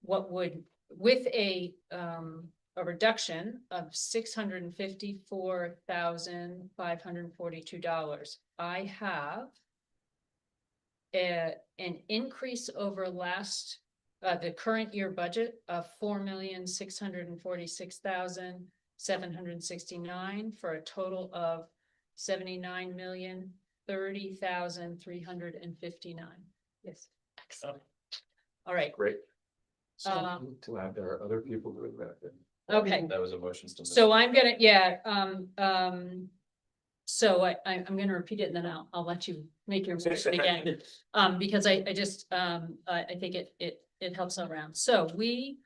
what would, with a reduction of $654,542, I have an increase over the current year budget of $4,646,769 for a total of $79,030,359. Yes. Excellent. All right. Great. To add, there are other people doing that. Okay. That was a motion still. So I'm gonna, so I'm gonna repeat it and then I'll let you make your motion again. Because I just, I think it helps all around. So we,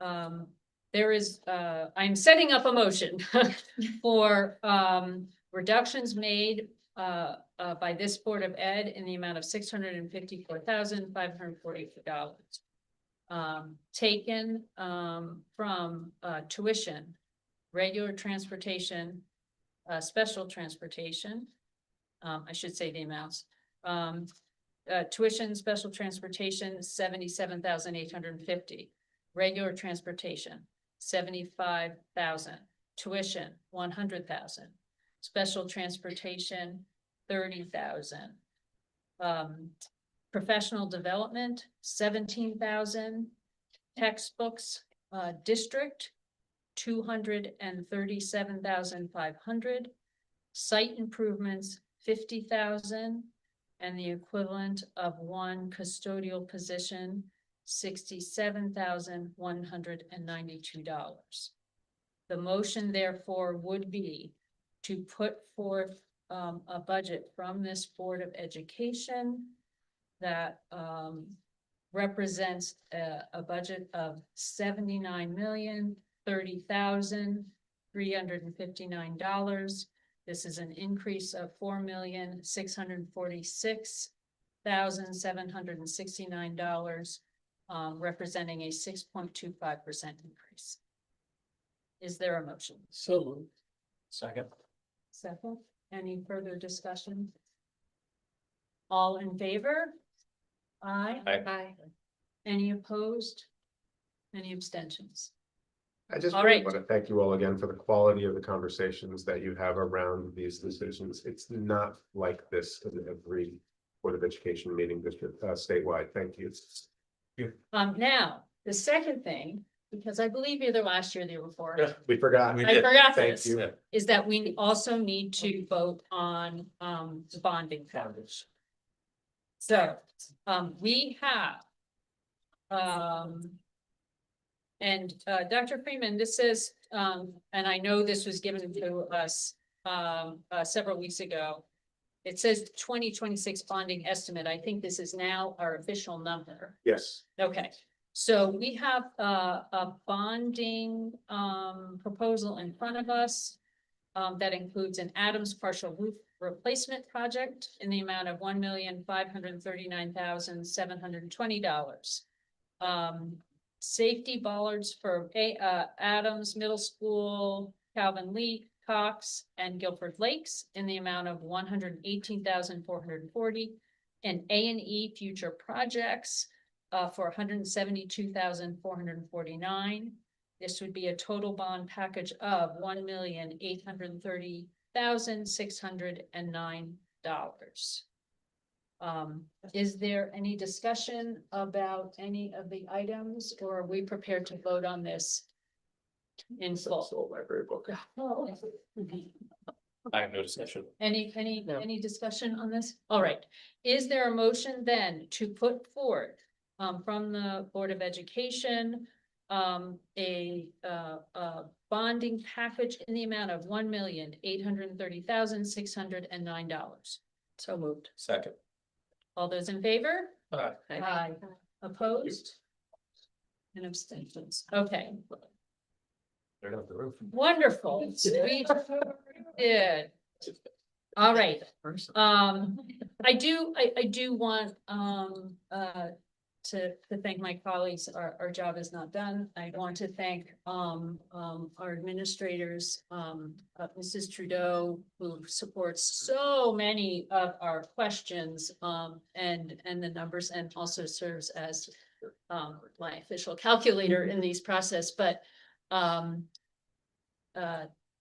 there is, I'm setting up a motion for, reductions made, by this Board of Ed in the amount of $654,544. Taken, from, tuition, regular transportation, special transportation. I should say the amounts. Tuition, special transportation, $77,850. Regular transportation, $75,000. Tuition, $100,000. Special transportation, $30,000. Professional development, $17,000. Textbooks, district, $237,500. Site improvements, $50,000, and the equivalent of one custodial position, $67,192. The motion therefore would be to put forth a budget from this Board of Education that represents a budget of $79,030,359. This is an increase of $4,646,769, representing a 6.25% increase. Is there a motion? So. Second. Second, any further discussion? All in favor? Aye. Aye. Any opposed? Any abstentions? I just All really right. want to thank you all again for the quality of the conversations that you have around these decisions. It's not like this in every Board of Education meeting district statewide. Thank you. Now, the second thing, because I believe either last year or the year before, We forgot. I forgot Thank this, you. is that we also need to vote on the bonding funds. So, we have, and Dr. Freeman, this is, and I know this was given to us several weeks ago. It says 2026 bonding estimate. I think this is now our official number. Yes. Okay, so we have a bonding proposal in front of us that includes an Adams partial roof replacement project in the amount of $1,539,720. Safety bollards for Adams Middle School, Calvin Lee, Cox, and Guilford Lakes in the amount of $118,440, and A&E future projects for $172,449. This would be a total bond package of $1,830,609. Is there any discussion about any of the items, or are we prepared to vote on this in full? Soul library book. I have no discussion. Any discussion on this? All right. Is there a motion then to put forward from the Board of Education a bonding package in the amount of $1,830,609. So moved. Second. All those in favor? Aye. Aye. Opposed? And abstentions. Okay, Turn off the roof. wonderful. We did. All right. I do want, to thank my colleagues. Our job is not done. I want to thank, our administrators, Mrs. Trudeau, who supports so many of our questions, and the numbers, and also serves as, my official calculator in these process, but,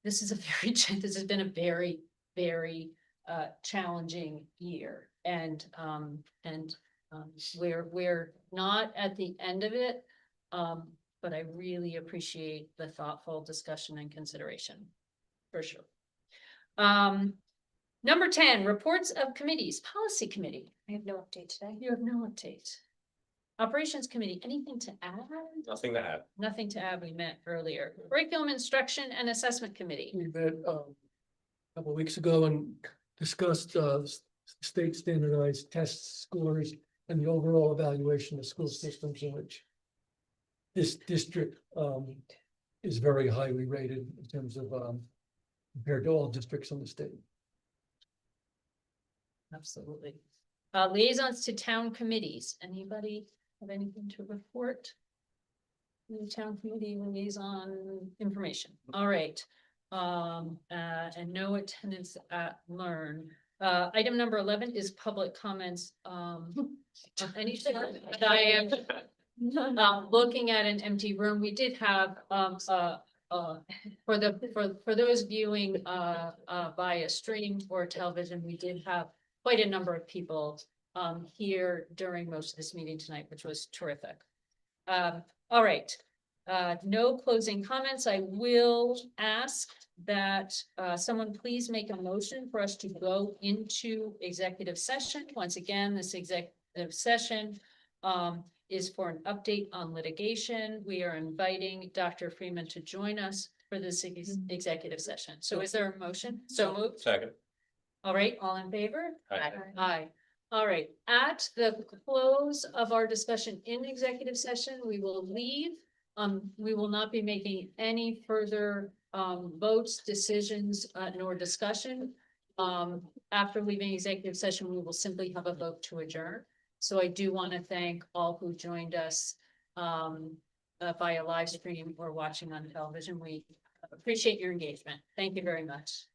this is a very, this has been a very, very, challenging year, and we're not at the end of it. But I really appreciate the thoughtful discussion and consideration, for sure. Number 10, reports of committees, policy committee. I have no update today. You have no update. Operations committee, anything to add? Nothing to add. Nothing to add, we met earlier. Curriculum instruction and assessment committee. We met a couple of weeks ago and discussed state standardized test scores and the overall evaluation of school systems in which this district is very highly rated in terms of compared to all districts in the state. Absolutely. Liaisons to town committees. Anybody have anything to report? Any town committee liaison information? All right. And no attendance at Learn. Item number 11 is public comments. Anything that I am looking at an empty room. We did have for those viewing via stream or television, we did have quite a number of people here during most of this meeting tonight, which was terrific. All right. No closing comments. I will ask that someone please make a motion for us to go into executive session. Once again, this executive session is for an update on litigation. We are inviting Dr. Freeman to join us for this executive session. So is there a motion? So moved. Second. All right, all in favor? Aye. Aye. All right, at the close of our discussion in executive session, we will leave. We will not be making any further votes, decisions, nor discussion. After leaving executive session, we will simply have a vote to adjourn. So I do want to thank all who joined us via live stream or watching on television. We appreciate your engagement. Thank you very much.